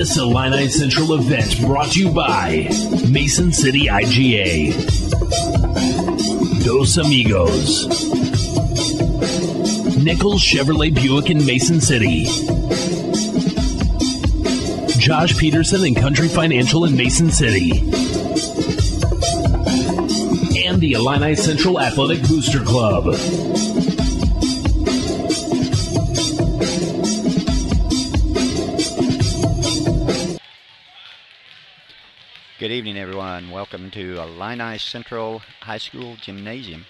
This Illini Central event brought to you by Mason City IGA, Dos Amigos, Nichols Chevrolet Buick in Mason City, Josh Peterson and Country Financial in Mason City, and the Illini Central Athletic Booster Club. Good evening, everyone. Welcome to Illini Central High School Gymnasium.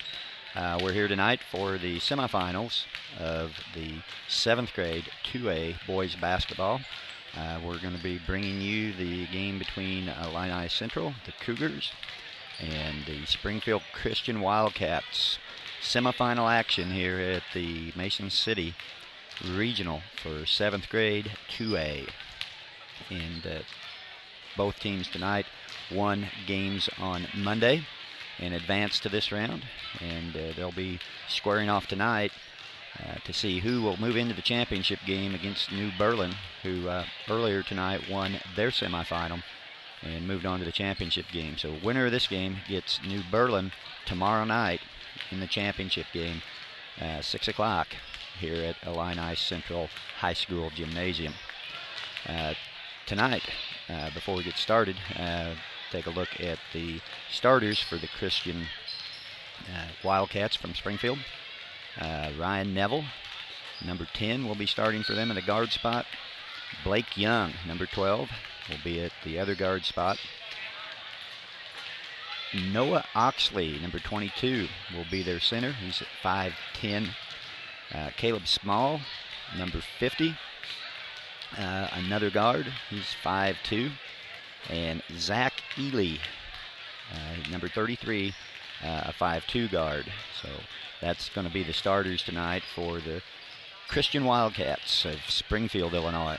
We're here tonight for the semifinals of the 7th grade 2A boys basketball. We're going to be bringing you the game between Illini Central, the Cougars, and the Springfield Christian Wildcats. Semifinal action here at the Mason City Regional for 7th grade 2A. And both teams tonight won games on Monday and advanced to this round, and they'll be squaring off tonight to see who will move into the championship game against New Berlin, who earlier tonight won their semifinal and moved on to the championship game. So winner of this game gets New Berlin tomorrow night in the championship game, 6 o'clock here at Illini Central High School Gymnasium. Tonight, before we get started, take a look at the starters for the Christian Wildcats from Springfield. Ryan Neville, number 10, will be starting for them in the guard spot. Blake Young, number 12, will be at the other guard spot. Noah Oxley, number 22, will be their center. He's at 5'10". Caleb Small, number 50. Another guard, he's 5'2", and Zach Ely, number 33, a 5'2" guard. So that's going to be the starters tonight for the Christian Wildcats of Springfield, Illinois.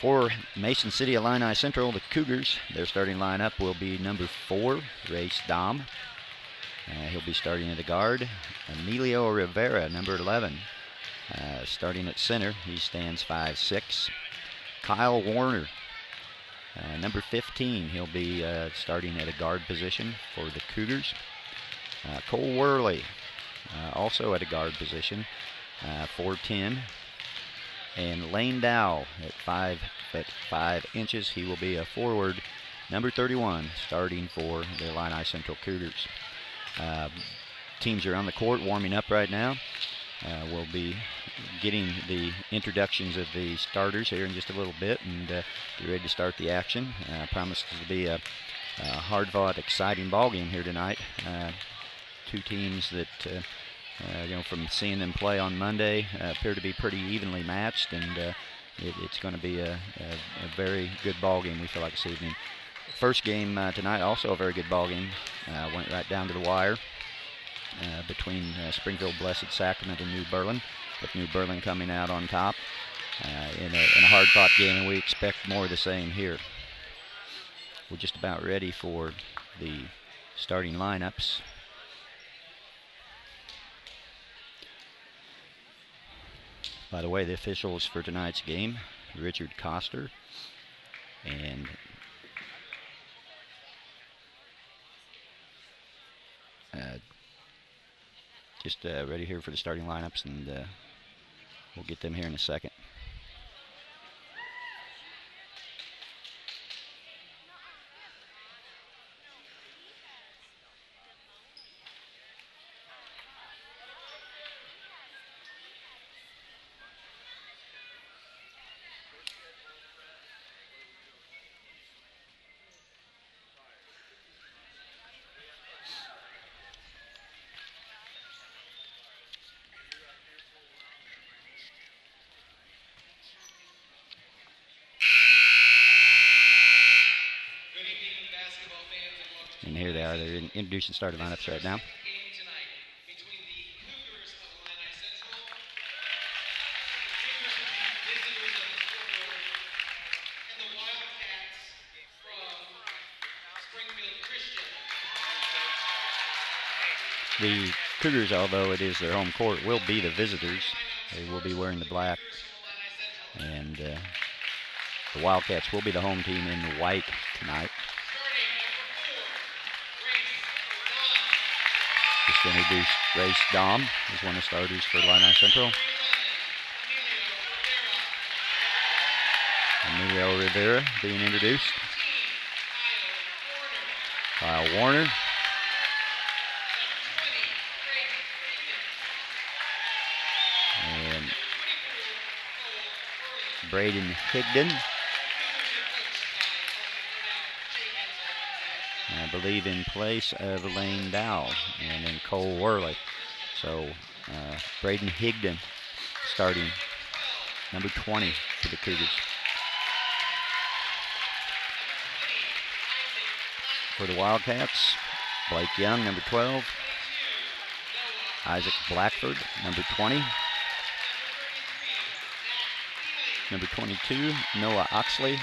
For Mason City Illini Central, the Cougars, their starting lineup will be number 4, Race Dom. He'll be starting at the guard. Emilio Rivera, number 11. Starting at center, he stands 5'6". Kyle Warner, number 15, he'll be starting at a guard position for the Cougars. Cole Worley, also at a guard position, 4'10". And Lane Dow at 5'5". He will be a forward, number 31, starting for the Illini Central Cougars. Teams are on the court warming up right now. We'll be getting the introductions of the starters here in just a little bit and get ready to start the action. Promises to be a hard-fought, exciting ball game here tonight. Two teams that, from seeing them play on Monday, appear to be pretty evenly matched, and it's going to be a very good ball game, we feel like, this evening. First game tonight, also a very good ball game. Went right down to the wire. Between Springfield Blessed Sacrament and New Berlin, with New Berlin coming out on top in a hard-fought game, and we expect more of the same here. We're just about ready for the starting lineups. By the way, the officials for tonight's game, Richard Coster and just ready here for the starting lineups, and we'll get them here in a second. And here they are. They're introducing starting lineups right now. The Cougars, although it is their home court, will be the visitors. They will be wearing the black. And The Wildcats will be the home team in white tonight. Just introduced Grace Dahm as one of the starters for Illini Central. Emilio Rivera being introduced. Kyle Warner. And Braden Higdon. I believe in place of Elaine Dow and then Cole Worley. So Braden Higdon starting, number 20 for the Cougars. For the Wildcats, Blake Young, number 12. Isaac Blackford, number 20. Number 22, Noah Oxley.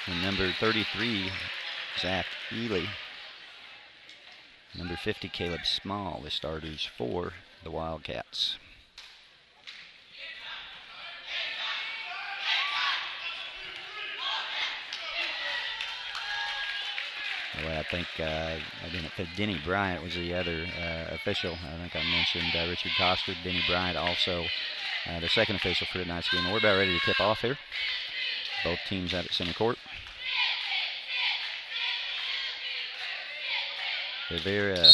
And number 33, Zach Ely. Number 50, Caleb Small, the starters for the Wildcats. Well, I think Denny Bryant was the other official. I think I mentioned Richard Coster. Denny Bryant also the second official for tonight's game. We're about ready to tip off here. Both teams out at center court. Rivera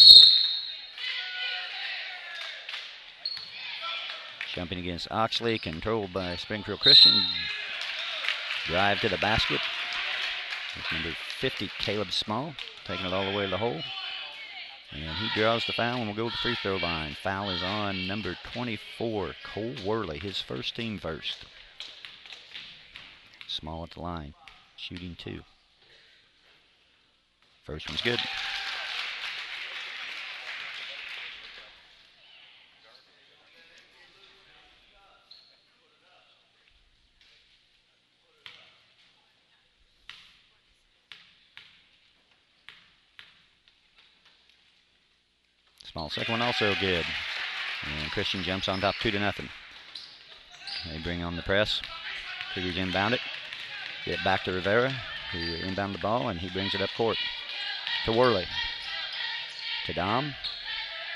jumping against Oxley, controlled by Springfield Christian. Drive to the basket. That's number 50, Caleb Small, taking it all the way to the hole. And he draws the foul and will go to the free throw line. Foul is on number 24, Cole Worley, his first team first. Small at the line, shooting 2. First one's good. Small second one also good. And Christian jumps on top 2-0. They bring on the press. Cougars inbound it. Get back to Rivera, who inbound the ball, and he brings it up court to Worley. To Dom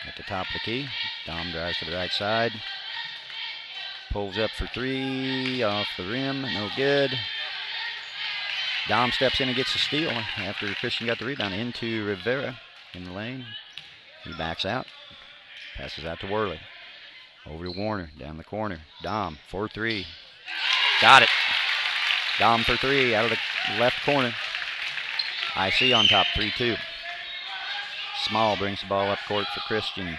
at the top of the key. Dom drives to the right side. Pulls up for 3 off the rim. No good. Dom steps in and gets a steal after Christian got the rebound into Rivera in the lane. He backs out, passes out to Worley. Over to Warner, down the corner. Dom, 4-3. Got it. Dom for 3 out of the left corner. IC on top, 3-2. Small brings the ball up court for Christian.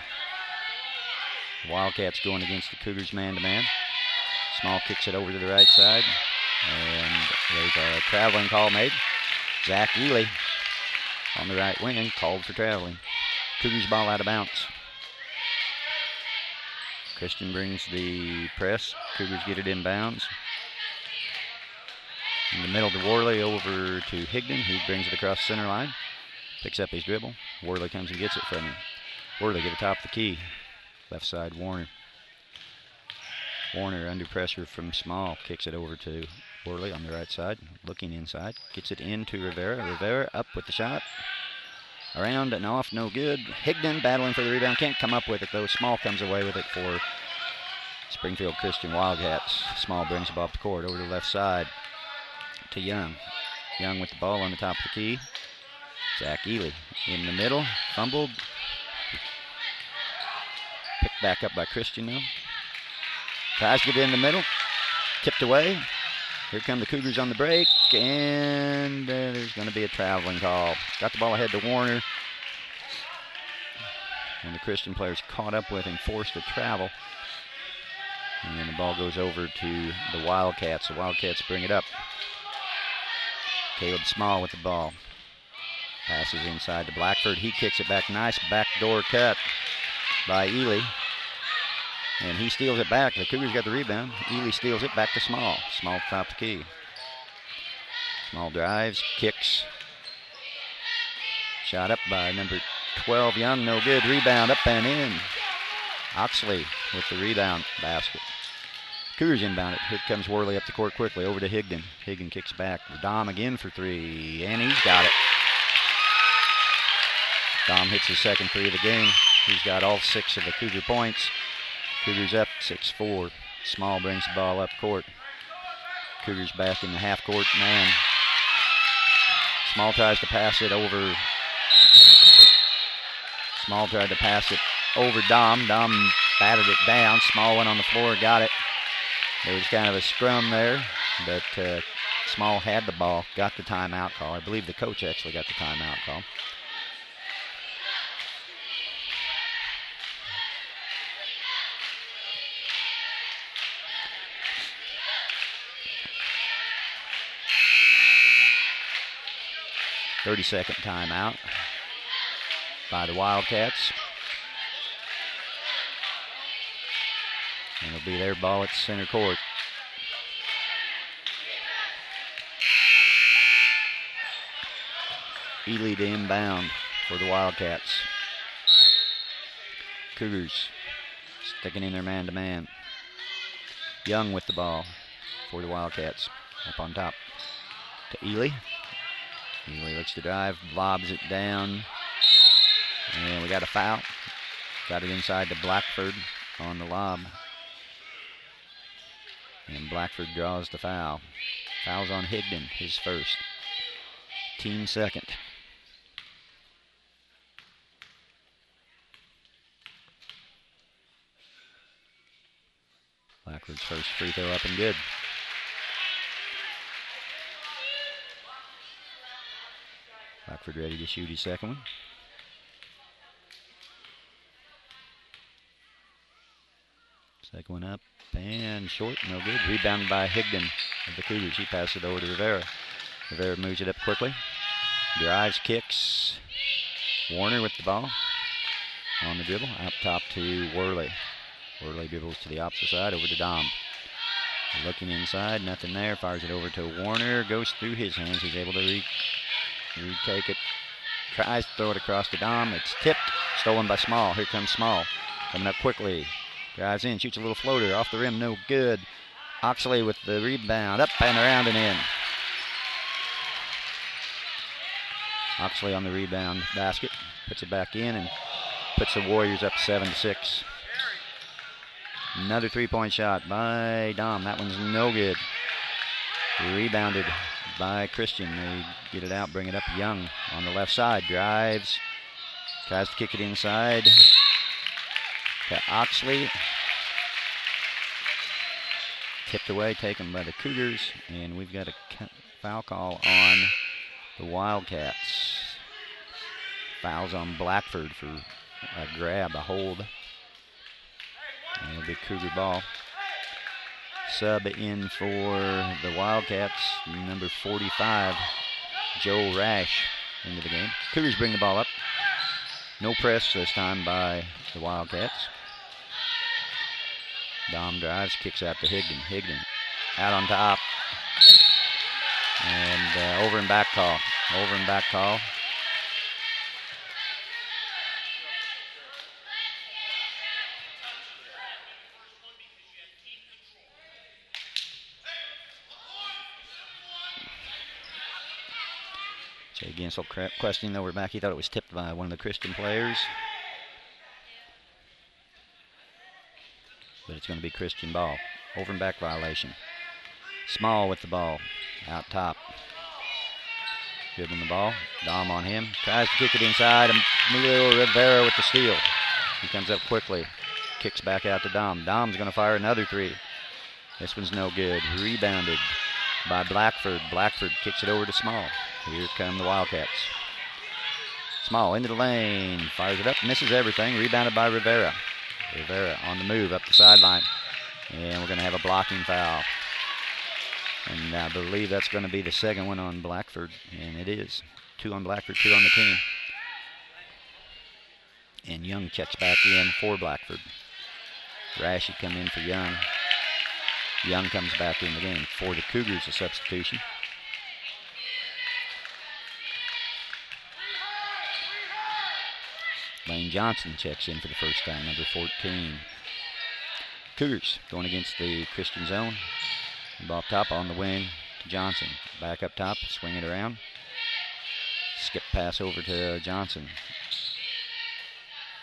Wildcats going against the Cougars man-to-man. Small kicks it over to the right side. And there's a traveling call made. Zach Ely on the right wing, called for traveling. Cougars ball out of bounds. Christian brings the press. Cougars get it inbounds. In the middle to Worley, over to Higdon, who brings it across the center line. Picks up his dribble. Worley comes and gets it from him. Worley get the top of the key. Left side, Warner. Warner under pressure from Small. Kicks it over to Worley on the right side. Looking inside. Gets it into Rivera. Rivera up with the shot. Around and off, no good. Higdon battling for the rebound. Can't come up with it, though. Small comes away with it for Springfield Christian Wildcats. Small brings the ball up the court over to the left side to Young. Young with the ball on the top of the key. Zach Ely in the middle. Fumbled. Picked back up by Christian now. Tries to get it in the middle. Tipped away. Here come the Cougars on the break, and there's going to be a traveling call. Got the ball ahead to Warner. And the Christian players caught up with him, forced to travel. And then the ball goes over to the Wildcats. The Wildcats bring it up. Caleb Small with the ball. Passes inside to Blackford. He kicks it back. Nice backdoor cut by Ely. And he steals it back. The Cougars got the rebound. Ely steals it back to Small. Small top the key. Small drives, kicks. Shot up by number 12, Young. No good. Rebound up and in. Oxley with the rebound basket. Cougars inbound it. Here comes Worley up the court quickly. Over to Higdon. Higdon kicks back. Dom again for three. And he's got it. Dom hits his second three of the game. He's got all 6 of the Cougar points. Cougars up 6-4. Small brings the ball up court. Cougars back in the half court. Man. Small tries to pass it over. Small tried to pass it over Dom. Dom batted it down. Small went on the floor, got it. There was kind of a scrum there, but Small had the ball, got the timeout call. I believe the coach actually got the timeout call. "30-second timeout by the Wildcats. And it'll be their ball at center court. Ely to inbound for the Wildcats. Cougars sticking in their man-to-man. Young with the ball for the Wildcats. Up on top to Ely. Ely looks to drive, lobs it down. And we got a foul. Got it inside to Blackford on the lob. And Blackford draws the foul. Foul's on Higdon, his first. Team second. Blackford's first free throw up and good. Blackford ready to shoot his second one. Second one up and short, no good. Rebounded by Higdon of the Cougars. He passes it over to Rivera. Rivera moves it up quickly. Drives, kicks. Warner with the ball on the dribble. Up top to Worley. Worley dribbles to the opposite side, over to Dom. Looking inside, nothing there. Fires it over to Warner. Goes through his hands. He's able to retake it. Tries to throw it across to Dom. It's tipped. Stolen by Small. Here comes Small. Coming up quickly. Drives in, shoots a little floater. Off the rim, no good. Oxley with the rebound. Up and around and in. Oxley on the rebound basket. Puts it back in and puts the Warriors up 7-6. Another three-point shot by Dom. That one's no good. Rebounded by Christian. They get it out, bring it up. Young on the left side. Drives. Tries to kick it inside to Oxley. Tipped away, taken by the Cougars. And we've got a foul call on the Wildcats. Fouls on Blackford for a grab, a hold. And it'll be Cougar ball. Sub in for the Wildcats, number 45, Joe Rash, into the game. Cougars bring the ball up. No press this time by the Wildcats. Dom drives, kicks out to Higdon. Higdon out on top. And over and back call. Over and back call. Jay Gansel questioning over back. He thought it was tipped by one of the Christian players. But it's going to be Christian ball. Over and back violation. Small with the ball. Out top. Dribbling the ball. Dom on him. Tries to kick it inside. Emilio Rivera with the steal. He comes up quickly. Kicks back out to Dom. Dom's going to fire another three. This one's no good. Rebounded by Blackford. Blackford kicks it over to Small. Here come the Wildcats. Small into the lane. Fires it up. Misses everything. Rebounded by Rivera. Rivera on the move up the sideline. And we're going to have a blocking foul. And I believe that's going to be the second one on Blackford. And it is. 2 on Blackford, 2 on the team. And Young checks back in for Blackford. Rashi come in for Young. Young comes back in the game for the Cougars, a substitution. Lane Johnson checks in for the first time, number 14. Cougars going against the Christian zone. Ball up top on the wing to Johnson. Back up top, swing it around. Skip pass over to Johnson.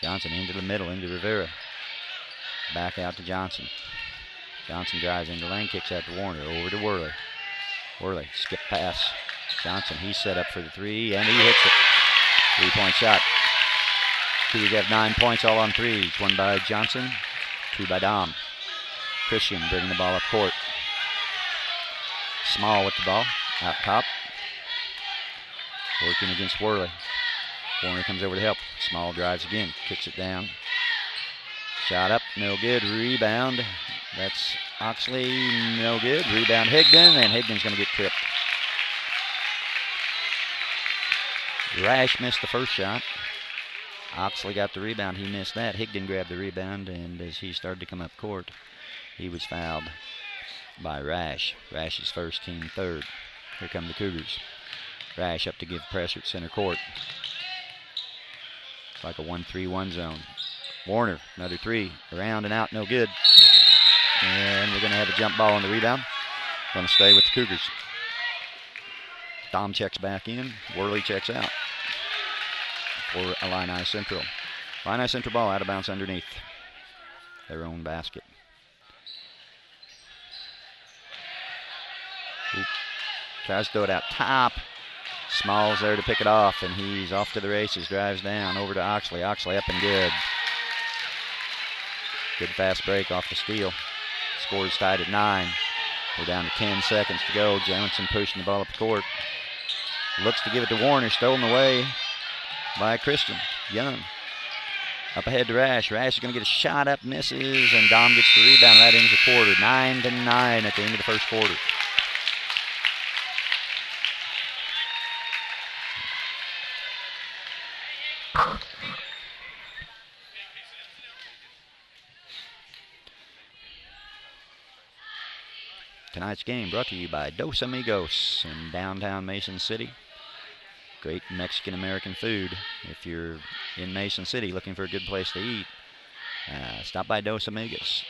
Johnson into the middle, into Rivera. Back out to Johnson. Johnson drives into the lane, kicks out to Warner. Over to Worley. Worley, skip pass. Johnson, he's set up for the three, and he hits it. 3-point shot. Cougars have 9 points all on threes. 1 by Johnson, 2 by Dom. Christian bringing the ball up court. Small with the ball, out top. Working against Worley. Warner comes over to help. Small drives again, kicks it down. Shot up, no good. Rebound. That's Oxley, no good. Rebound Higdon, and Higdon's going to get tripped. Rash missed the first shot. Oxley got the rebound. He missed that. Higdon grabbed the rebound, and as he started to come up court, he was fouled by Rash. Rash's first, team third. Here come the Cougars. Rash up to give pressure at center court. It's like a 1-3-1 zone. Warner, another three. Around and out, no good. And we're going to have a jump ball on the rebound. Going to stay with the Cougars. Dom checks back in. Worley checks out for Illini Central. Illini Central ball out of bounds underneath their own basket. Oop. Tries to throw it out top. Small's there to pick it off, and he's off to the races. Drives down over to Oxley. Oxley up and good. Good fast break off the steal. Score's tied at 9. We're down to 10 seconds to go. Johnson pushing the ball up the court. Looks to give it to Warner. Stolen away by Christian. Young. Up ahead to Rash. Rash is going to get a shot up, misses, and Dom gets the rebound. That ends the quarter. 9-9 at the end of the first quarter. Tonight's game brought to you by Dos Amigos in downtown Mason City. Great Mexican-American food. If you're in Mason City looking for a good place to eat, stop by Dos Amigos.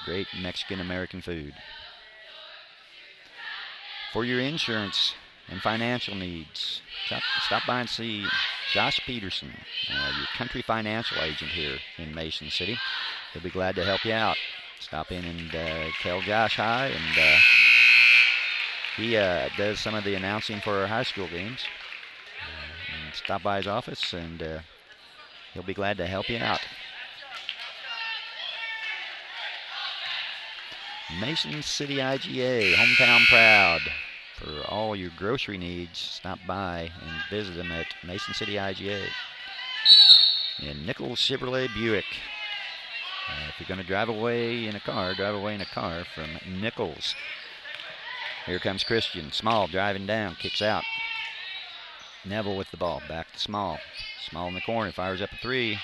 Great Mexican-American food. For your insurance and financial needs, stop by and see Josh Peterson, your country financial agent here in Mason City. He'll be glad to help you out. Stop in and tell Josh hi, and he does some of the announcing for our high school games. And stop by his office, and he'll be glad to help you out. Mason City IGA, hometown proud. For all your grocery needs, stop by and visit them at Mason City IGA. And Nichols Chevrolet Buick. If you're going to drive away in a car from Nichols. Here comes Christian. Small driving down, kicks out. Neville with the ball, back to Small. Small in the corner, fires up a three.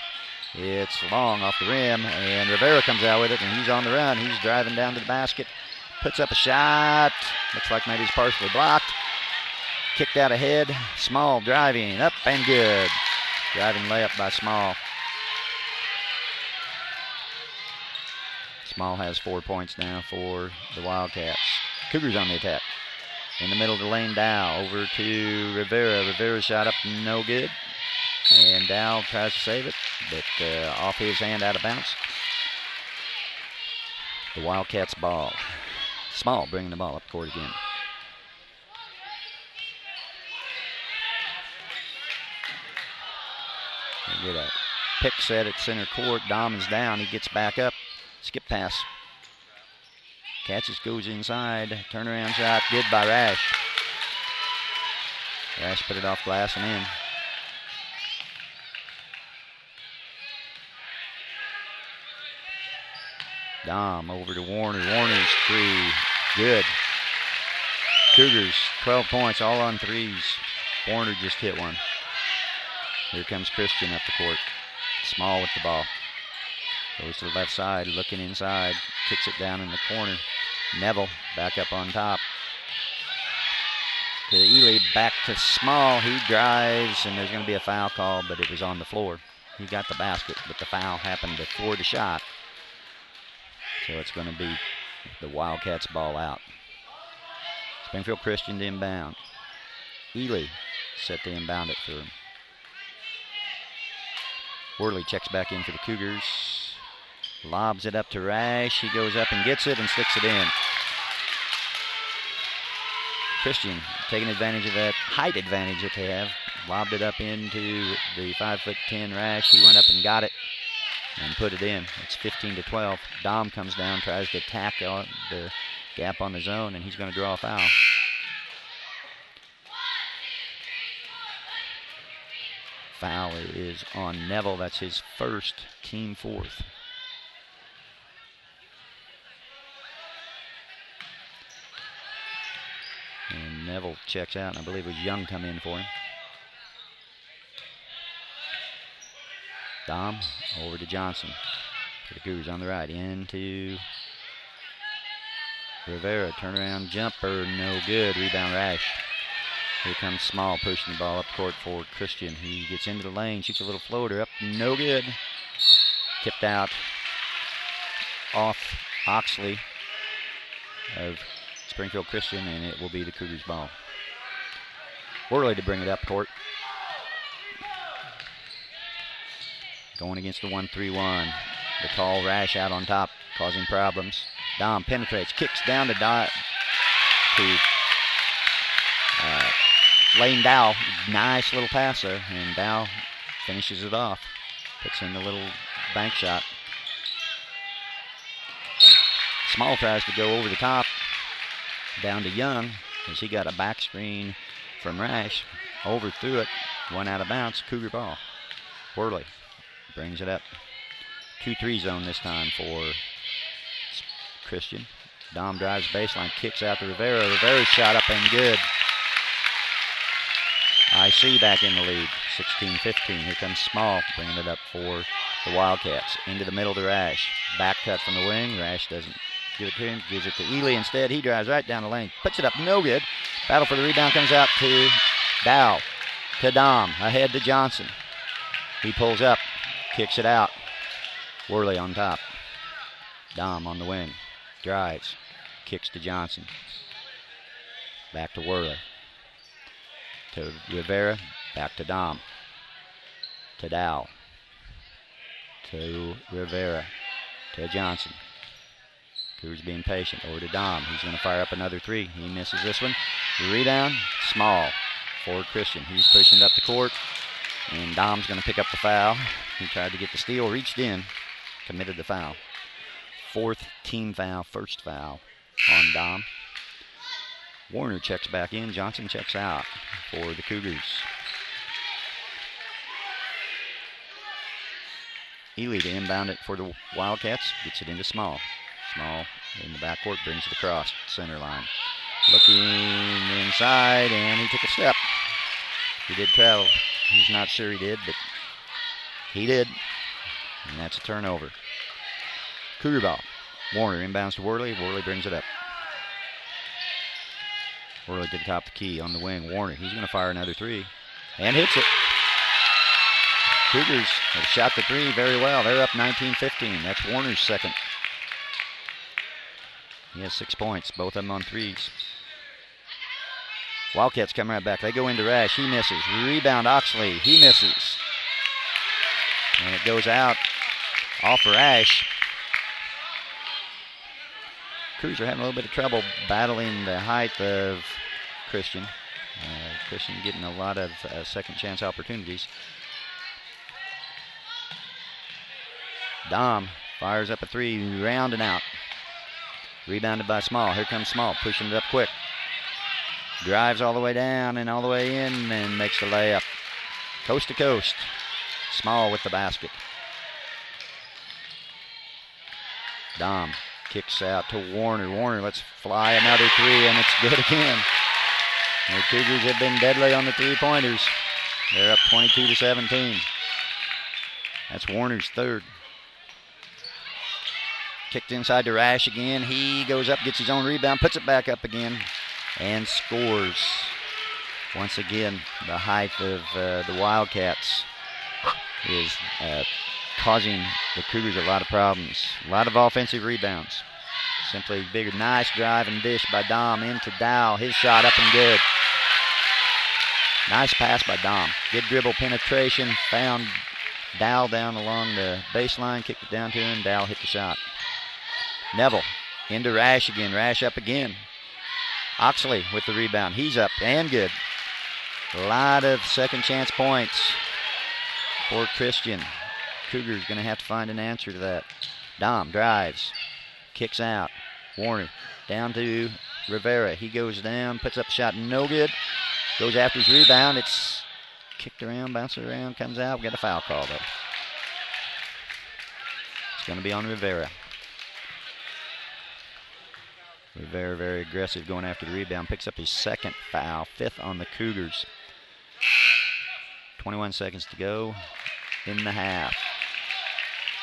It's long off the rim, and Rivera comes out with it, and he's on the run. He's driving down to the basket, puts up a shot. Looks like maybe it's partially blocked. Kicked out ahead. Small driving, up and good. Driving layup by Small. Small has 4 points now for the Wildcats. Cougars on the attack. In the middle of the lane, Dow over to Rivera. Rivera shot up, no good. And Dow tries to save it, but off his hand, out of bounds. The Wildcats ball. Small bringing the ball up court again. They get a pick set at center court. Dom is down. He gets back up. Skip pass. Catches, goes inside. Turnaround shot. Good by Rash. Rash put it off glass and in. Dom over to Warner. Warner's three. Good. Cougars, 12 points, all on threes. Warner just hit one. Here comes Christian up the court. Small with the ball. Goes to the left side, looking inside. Kicks it down in the corner. Neville back up on top. To Ely, back to Small. He drives, and there's going to be a foul call, but it was on the floor. He got the basket, but the foul happened before the shot. So it's going to be the Wildcats ball out. Springfield Christian to inbound. Ely set to inbound it for him. Worley checks back in for the Cougars. Lobs it up to Rash. He goes up and gets it and sticks it in. Christian taking advantage of that height advantage that they have. Lobbed it up into the 5'10" Rash. He went up and got it and put it in. It's 15-12. Dom comes down, tries to attack the gap on the zone, and he's going to draw a foul. Foul is on Neville. That's his first, team fourth. And Neville checks out, and I believe it was Young come in for him. Dom over to Johnson. For the Cougars on the right. Into Rivera. Turnaround jumper. No good. Rebound Rash. Here comes Small pushing the ball up court for Christian. He gets into the lane. Shoots a little floater up. No good. Tipped out off Oxley of Springfield Christian, and it will be the Cougars' ball. Worley to bring it up court. Going against the 1-3-1. The tall Rash out on top, causing problems. Dom penetrates, kicks down to Lane Dow. Nice little passer, and Dow finishes it off. Puts in the little bank shot. Small tries to go over the top. Down to Young, as he got a back screen from Rash. Overthrew it, one out of bounds. Cougar ball. Worley brings it up. 2-3 zone this time for Christian. Dom drives baseline, kicks out to Rivera. Rivera's shot up and good. IC back in the lead, 16-15. Here comes Small, bringing it up for the Wildcats. Into the middle to Rash. Back cut from the wing. Rash doesn't give it to him, gives it to Ely instead. He drives right down the lane, puts it up, no good. Battle for the rebound comes out to Dow. To Dom, ahead to Johnson. He pulls up, kicks it out. Worley on top. Dom on the wing. Drives. Kicks to Johnson. Back to Worley. To Rivera. Back to Dom. To Dow. To Rivera. To Johnson. Cougars being patient. Over to Dom. He's going to fire up another three. He misses this one. The rebound. Small. For Christian. He's pushing it up the court. And Dom's going to pick up the foul. He tried to get the steal. Reached in. Committed the foul. Fourth team foul. First foul on Dom. Warner checks back in. Johnson checks out for the Cougars. Ely to inbound it for the Wildcats. Gets it into Small. Small in the backcourt. Brings it across center line. Looking inside, and he took a step. He did travel. He's not sure he did, but he did. And that's a turnover. Cougar ball. Warner inbounds to Worley. Worley brings it up. Worley to the top of the key on the wing. Warner, he's going to fire another three. And hits it. Cougars have shot the three very well. They're up 19-15. That's Warner's second. He has 6 points, both of them on threes. Wildcats come right back. They go into Rash. He misses. Rebound Oxley. He misses. And it goes out off Rash. Cougars are having a little bit of trouble battling the height of Christian. Christian getting a lot of second chance opportunities. Dom fires up a three, round and out. Rebounded by Small. Here comes Small, pushing it up quick. Drives all the way down and all the way in and makes the layup. Coast to coast. Small with the basket. Dom kicks out to Warner. Warner lets fly another three, and it's good again. The Cougars have been deadly on the three-pointers. They're up 22-17. That's Warner's third. Kicked inside to Rash again. He goes up, gets his own rebound, puts it back up again, and scores. Once again, the height of the Wildcats is causing the Cougars a lot of problems. A lot of offensive rebounds. Simply bigger. Nice drive and dish by Dom into Dow. His shot up and good. Nice pass by Dom. Good dribble penetration. Found Dow down along the baseline. Kicked it down to him. Dow hit the shot. Neville into Rash again. Rash up again. Oxley with the rebound. He's up and good. A lot of second chance points for Christian. Cougars going to have to find an answer to that. Dom drives. Kicks out. Warner down to Rivera. He goes down, puts up a shot, no good. Goes after his rebound. It's kicked around, bounces around, comes out. We got a foul call, though. It's going to be on Rivera. Rivera very aggressive going after the rebound. Picks up his second foul, 5th on the Cougars. 21 seconds to go in the half.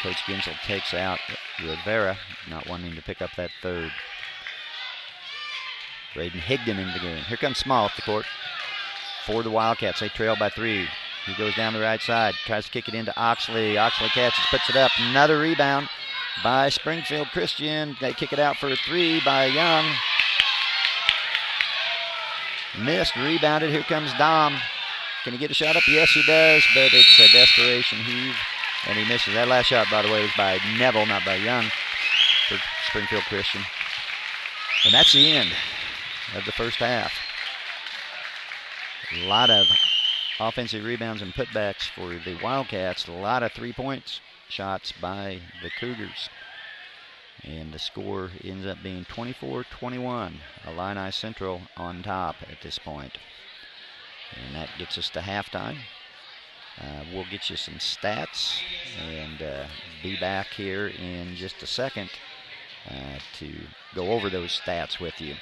Coach Ginsel takes out Rivera, not wanting to pick up that third. Braden Higdon into the game. Here comes Small up the court for the Wildcats. They trail by 3. He goes down the right side, tries to kick it into Oxley. Oxley catches, puts it up. Another rebound by Springfield Christian. They kick it out for a 3 by Young. Missed, rebounded. Here comes Dom. Can he get a shot up? Yes, he does, but it's a desperation heave, and he misses. That last shot, by the way, was by Neville, not by Young, for Springfield Christian. And that's the end of the first half. A lot of offensive rebounds and putbacks for the Wildcats. A lot of three-point shots by the Cougars. And the score ends up being 24-21. Illini Central on top at this point. And that gets us to halftime. We'll get you some stats and be back here in just a second to go over those stats with you.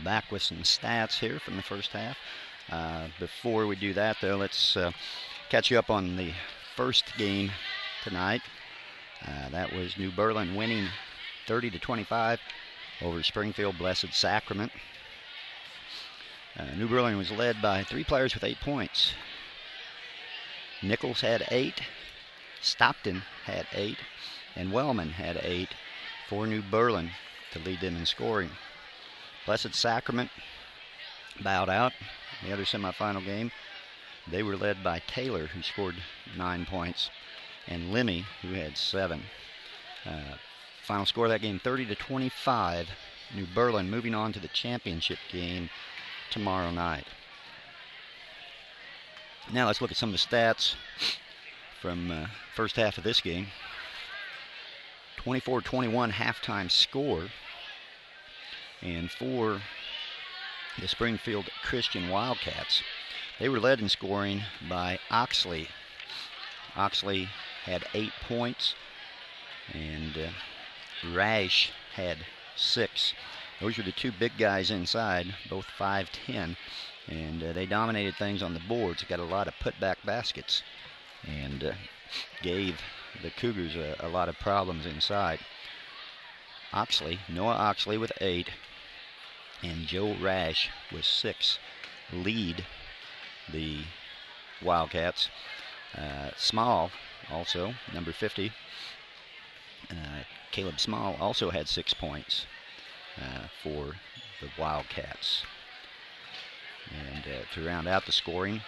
back with some stats here from the first half. Before we do that, though, let's catch you up on the first game tonight. That was New Berlin winning 30-25 over Springfield Blessed Sacrament. New Berlin was led by 3 players with 8 points. Nichols had 8, Stockton had 8, and Wellman had 8 for New Berlin to lead them in scoring. Blessed Sacrament bowed out in the other semifinal game. They were led by Taylor, who scored 9 points, and Lemmy, who had 7. Final score of that game, 30-25. New Berlin moving on to the championship game tomorrow night. Now let's look at some of the stats from first half of this game. 24-21 halftime score. And for the Springfield Christian Wildcats, they were led in scoring by Oxley. Oxley had 8 points, and Rash had 6. Those were the 2 big guys inside, both 5'10", and they dominated things on the boards. Got a lot of putback baskets and gave the Cougars a lot of problems inside. Noah Oxley with 8, and Joe Rash with 6 lead the Wildcats. Small also, number 50. Caleb Small also had 6 points for the Wildcats. And to round out the scoring,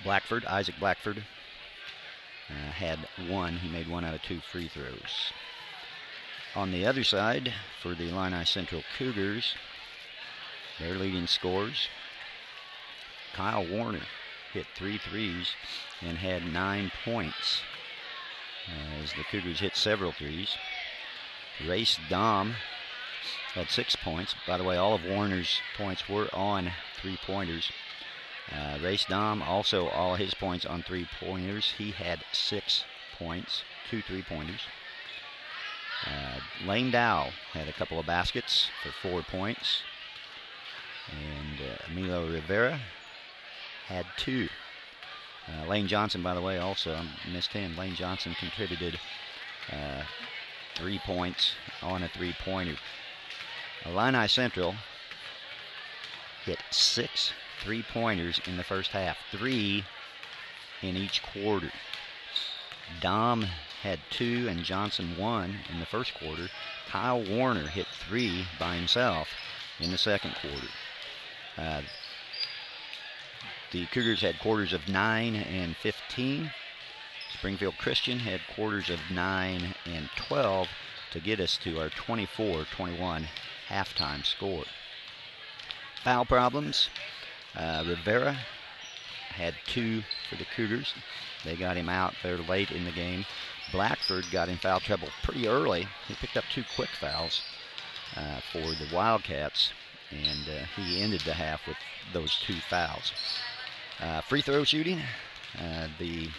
Isaac Blackford had 1. He made 1 out of 2 free throws. On the other side, for the Illini Central Cougars, their leading scorers, Kyle Warner hit 3 threes and had 9 points as the Cougars hit several threes. Race Dom had 6 points. By the way, all of Warner's points were on 3-pointers. Race Dom, also all his points on 3-pointers. He had 6 points, 2 3-pointers. Lane Dow had a couple of baskets for 4 points. And Emilio Rivera had 2. Lane Johnson, by the way, also missed him. Lane Johnson contributed 3 points on a 3-pointer. Illini Central hit 6 3-pointers in the first half, 3 in each quarter. Dom had 2 and Johnson 1 in the first quarter. Kyle Warner hit 3 by himself in the second quarter. The Cougars had quarters of 9 and 15. Springfield Christian had quarters of 9 and 12 to get us to our 24-21 halftime score. Foul problems. Rivera had 2 for the Cougars. They got him out there late in the game. Blackford got in foul trouble pretty early. He picked up 2 quick fouls for the Wildcats, and he ended the half with those 2 fouls. Free throw shooting. The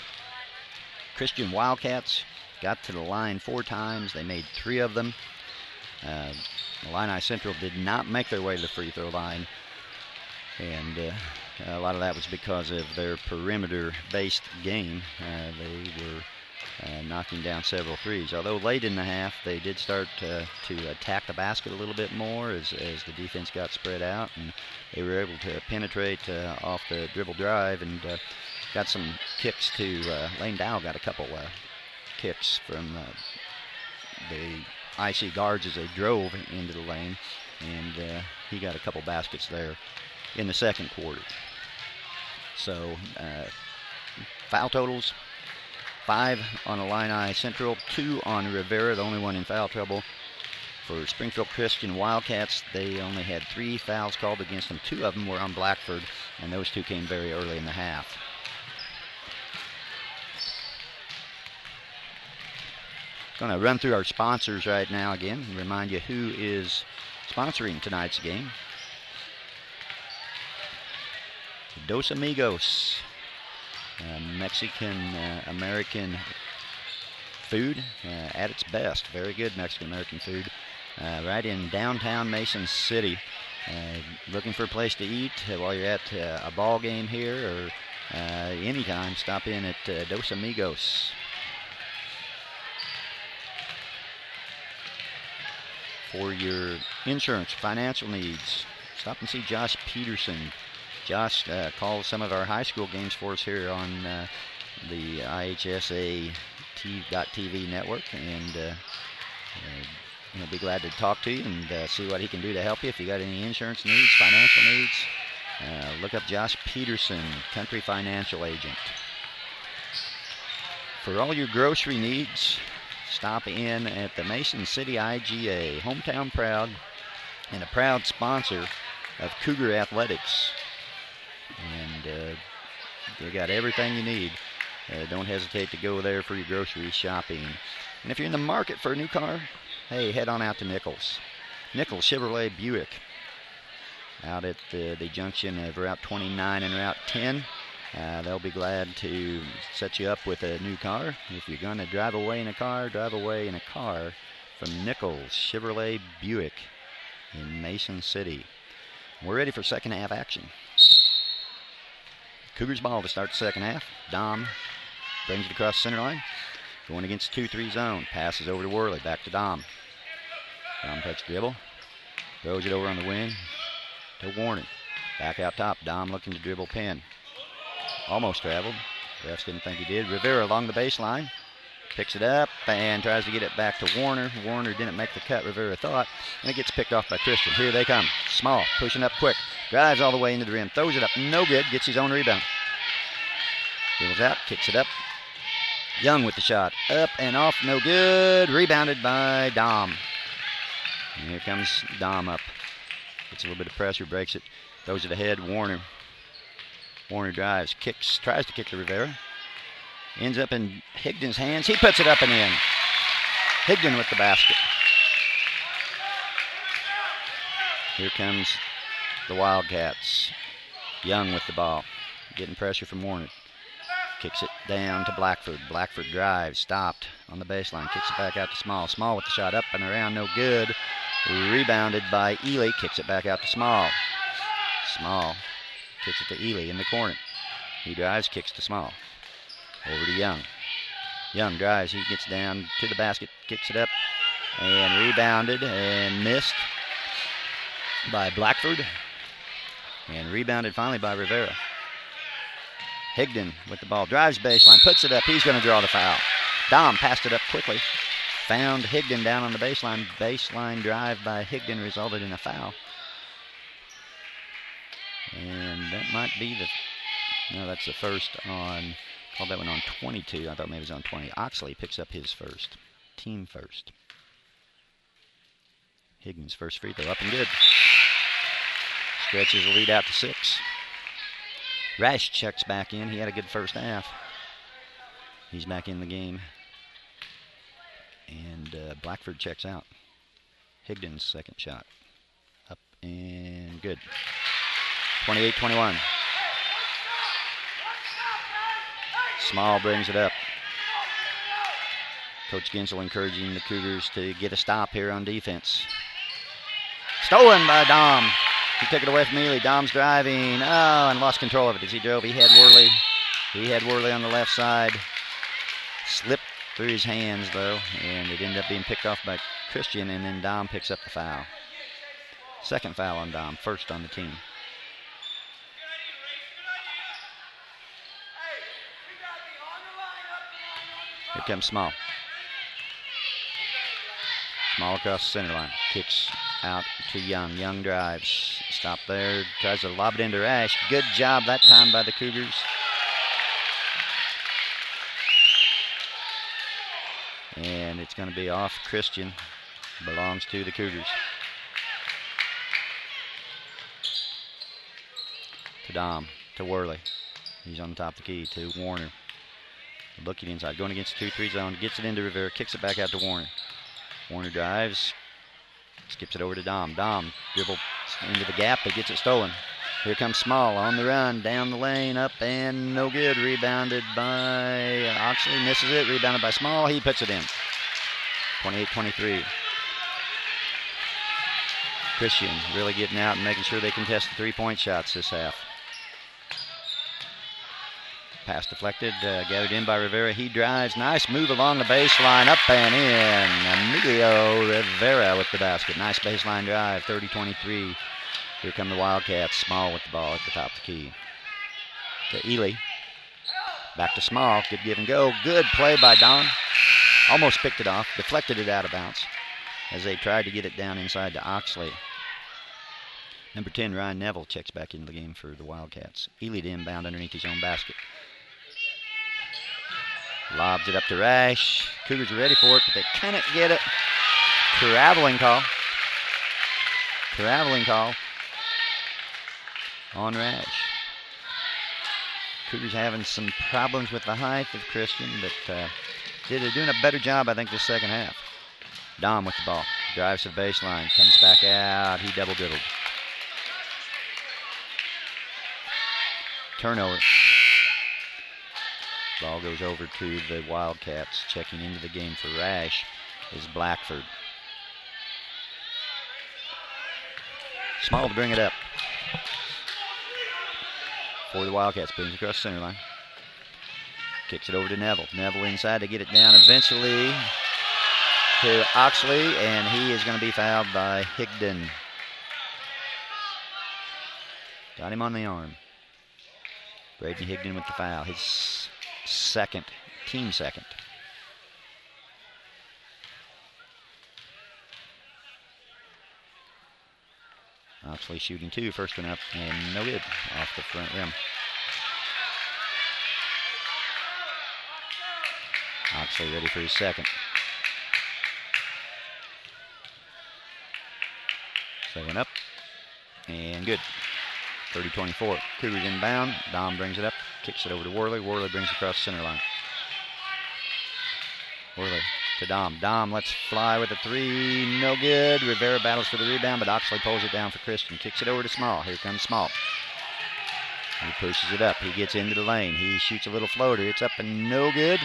Christian Wildcats got to the line 4 times. They made 3 of them. Illini Central did not make their way to the free throw line, and a lot of that was because of their perimeter-based game. They were knocking down several threes. Although late in the half, they did start to attack the basket a little bit more as the defense got spread out, and they were able to penetrate off the dribble drive and got some kicks to Lane Dow got a couple kicks from the IC guards as they drove into the lane, and he got a couple baskets there in the second quarter. So foul totals: 5 on Illini Central, 2 on Rivera, the only one in foul trouble. For Springfield Christian Wildcats, they only had 3 fouls called against them. 2 of them were on Blackford, and those 2 came very early in the half. Going to run through our sponsors right now again and remind you who is sponsoring tonight's game. Dos Amigos, Mexican-American food at its best. Very good Mexican-American food. right in downtown Mason City. Looking for a place to eat while you're at a ball game here or anytime, stop in at Dos Amigos. For your insurance, financial needs, stop and see Josh Peterson. Josh calls some of our high school games for us here on the IHSA TV network, and he'll be glad to talk to you and see what he can do to help you. If you got any insurance needs, financial needs, look up Josh Peterson, Country Financial Agent. For all your grocery needs, stop in at the Mason City IGA, hometown proud and a proud sponsor of Cougar Athletics. And they got everything you need. Don't hesitate to go there for your grocery shopping. And if you're in the market for a new car, hey, head on out to Nichols. Nichols Chevrolet Buick, out at the junction of Route 29 and Route 10. They'll be glad to set you up with a new car. If you're going to drive away in a car, drive away in a car from Nichols Chevrolet Buick in Mason City. We're ready for second half action. Cougars ball to start the second half. Dom brings it across the center line. Going against 2-3 zone. Passes over to Worley. Back to Dom. Dom touch dribble. Throws it over on the wing to Warner. Back out top. Dom looking to dribble pin. Almost traveled. Refs didn't think he did. Rivera along the baseline. Picks it up and tries to get it back to Warner. Warner didn't make the cut, Rivera thought. And it gets picked off by Christian. Here they come. Small. Pushing up quick. Drives all the way into the rim. Throws it up. No good. Gets his own rebound. Dribbles out. Kicks it up. Young with the shot. Up and off. No good. Rebounded by Dom. And here comes Dom up. Gets a little bit of pressure. Breaks it. Throws it ahead. Warner. Warner drives. Kicks. Tries to kick to Rivera. Ends up in Higdon's hands. He puts it up and in. Higdon with the basket. Here comes the Wildcats. Young with the ball. Getting pressure from Warner. Kicks it down to Blackford. Blackford drives. Stopped on the baseline. Kicks it back out to Small. Small with the shot up and around. No good. Rebounded by Ely. Kicks it back out to Small. Small kicks it to Ely in the corner. He drives. Kicks to Small. Over to Young. Young drives. He gets down to the basket. Kicks it up. And rebounded and missed by Blackford. And rebounded finally by Rivera. Higdon with the ball. Drives baseline. Puts it up. He's going to draw the foul. Dom passed it up quickly. Found Higdon down on the baseline. Baseline drive by Higdon resulted in a foul. And that might be the... No, that's the first on... Called that one on 22. I thought maybe it was on 20. Oxley picks up his first. Team first. Higgins' first free throw up and good. Stretches the lead out to 6. Rash checks back in. He had a good first half. He's back in the game. And Blackford checks out. Higdon's second shot. Up and good. 28-21. Small brings it up. Coach Ginsel encouraging the Cougars to get a stop here on defense. Stolen by Dom. He took it away from Ely. Dom's driving. Oh, and lost control of it as he drove. He had Worley. He had Worley on the left side. Slipped through his hands, though, and it ended up being picked off by Christian, and then Dom picks up the foul. Second foul on Dom, first on the team. Here comes Small. Small across the center line. Kicks out to Young. Young drives. Stop there. Tries to lob it into Rash. Good job that time by the Cougars. And it's going to be off Christian. Belongs to the Cougars. To Dom. To Worley. He's on the top of the key. To Warner. Looking inside, going against the 2-3 zone, gets it into Rivera, kicks it back out to Warner. Warner drives, skips it over to Dom. Dom dribbles into the gap, but gets it stolen. Here comes Small on the run, down the lane, up and no good. Rebounded by Oxley, misses it. Rebounded by Small, he puts it in. 28-23. Christian really getting out and making sure they contest the three-point shots this half. Pass deflected, gathered in by Rivera. He drives. Nice move along the baseline, up and in. Emilio Rivera with the basket. Nice baseline drive, 30-23. Here come the Wildcats. Small with the ball at the top of the key. To Ely. Back to Small. Good give and go. Good play by Don. Almost picked it off. Deflected it out of bounds as they tried to get it down inside to Oxley. Number 10, Ryan Neville, checks back into the game for the Wildcats. Ely to inbound underneath his own basket. Lobs it up to Rash. Cougars are ready for it, but they cannot get it. Traveling call. Traveling call on Rash. Cougars having some problems with the height of Christian, but they're doing a better job, I think, this second half. Dom with the ball. Drives to the baseline. Comes back out. He double dribbled. Turnover. Ball goes over to the Wildcats. Checking into the game for Rash is Blackford. Small to bring it up for the Wildcats. Brings it across the center line. Kicks it over to Neville. Neville inside to get it down eventually to Oxley, and he is going to be fouled by Higdon. Got him on the arm. Braden Higdon with the foul. His second, team second. Oxley shooting two, first one up, and no good off the front rim. Oxley ready for his second. Second up, and good. 30-24. Cougars inbound. Dom brings it up, kicks it over to Worley. Worley brings it across the center line. Worley to Dom. Dom lets fly with a three. No good. Rivera battles for the rebound, but Oxley pulls it down for Christian. Kicks it over to Small. Here comes Small. He pushes it up. He gets into the lane. He shoots a little floater. It's up and no good.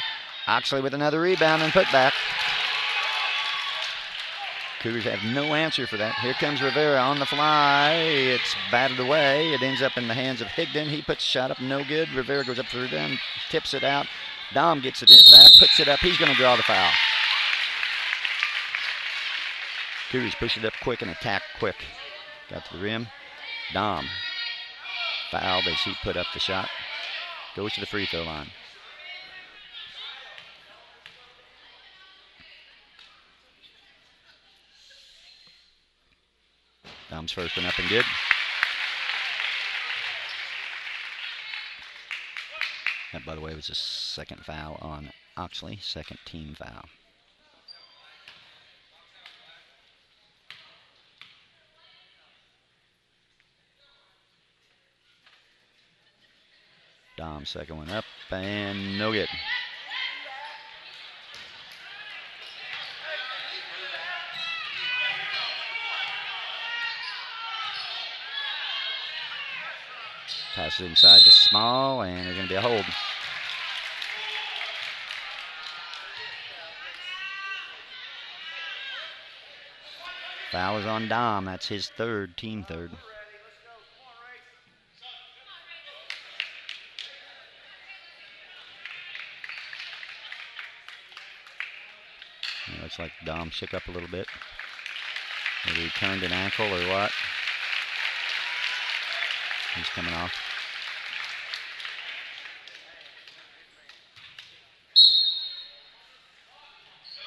Oxley with another rebound and put back. Cougars have no answer for that. Here comes Rivera on the fly. It's batted away. It ends up in the hands of Higdon. He puts a shot up, no good. Rivera goes up for the rebound, tips it out. Dom gets it back, puts it up. He's going to draw the foul. Cougars push it up quick and attack quick. Got to the rim. Dom fouled as he put up the shot. Goes to the free throw line. Dom's first one up and good. That, by the way, was the second foul on Oxley, second team foul. Dom's second one up and no good. Passes inside to Small, and there's going to be a hold. Foul is on Dom. That's his third, team third. It looks like Dom shook up a little bit. Maybe he turned an ankle or what. He's coming off.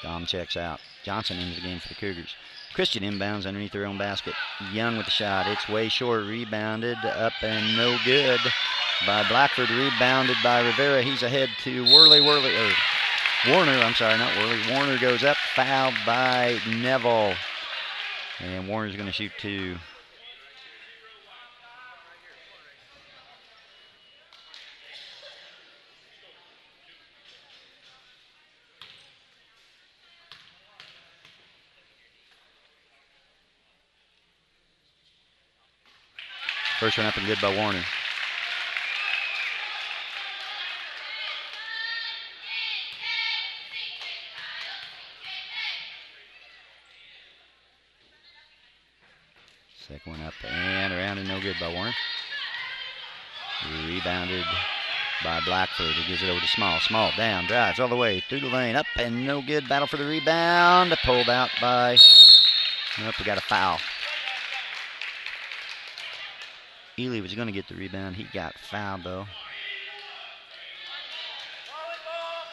Dom checks out. Johnson into the game for the Cougars. Christian inbounds underneath their own basket. Young with the shot. It's way short. Rebounded up and no good by Blackford. Rebounded by Rivera. He's ahead to Warner. I'm sorry, not Worley. Warner goes up. Fouled by Neville. And Warner's going to shoot two. First one up and good by Warner. Second one up and around and no good by Warner. Rebounded by Blackford. He gives it over to Small. Small down, drives all the way through the lane, up and no good. Battle for the rebound. Pulled out by, nope, we got a foul. Ely was going to get the rebound. He got fouled though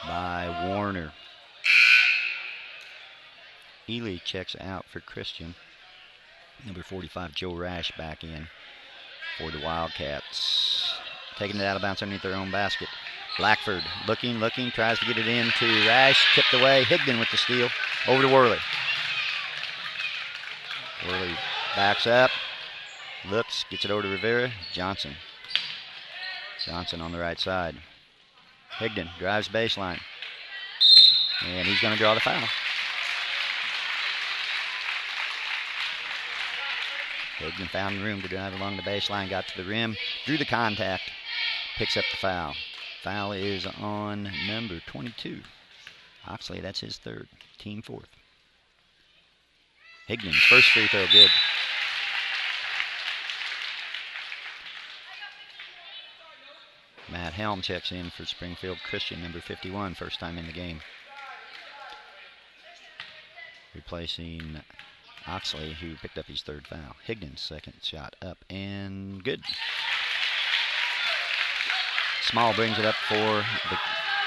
by Warner. Ely checks out for Christian. Number 45, Joe Rash, back in for the Wildcats. Taking it out of bounds underneath their own basket. Blackford looking, tries to get it in to Rash. Tipped away. Higdon with the steal. Over to Worley. Worley backs up. Looks, gets it over to Rivera. Johnson. Johnson on the right side. Higdon drives baseline. And he's going to draw the foul. Higdon found room to drive along the baseline, got to the rim, drew the contact, picks up the foul. Foul is on number 22. Oxley, that's his third, team fourth. Higdon's first free throw, good. Matt Helm checks in for Springfield Christian, number 51, first time in the game. Replacing Oxley, who picked up his third foul. Higdon's second shot up and good. Small brings it up for the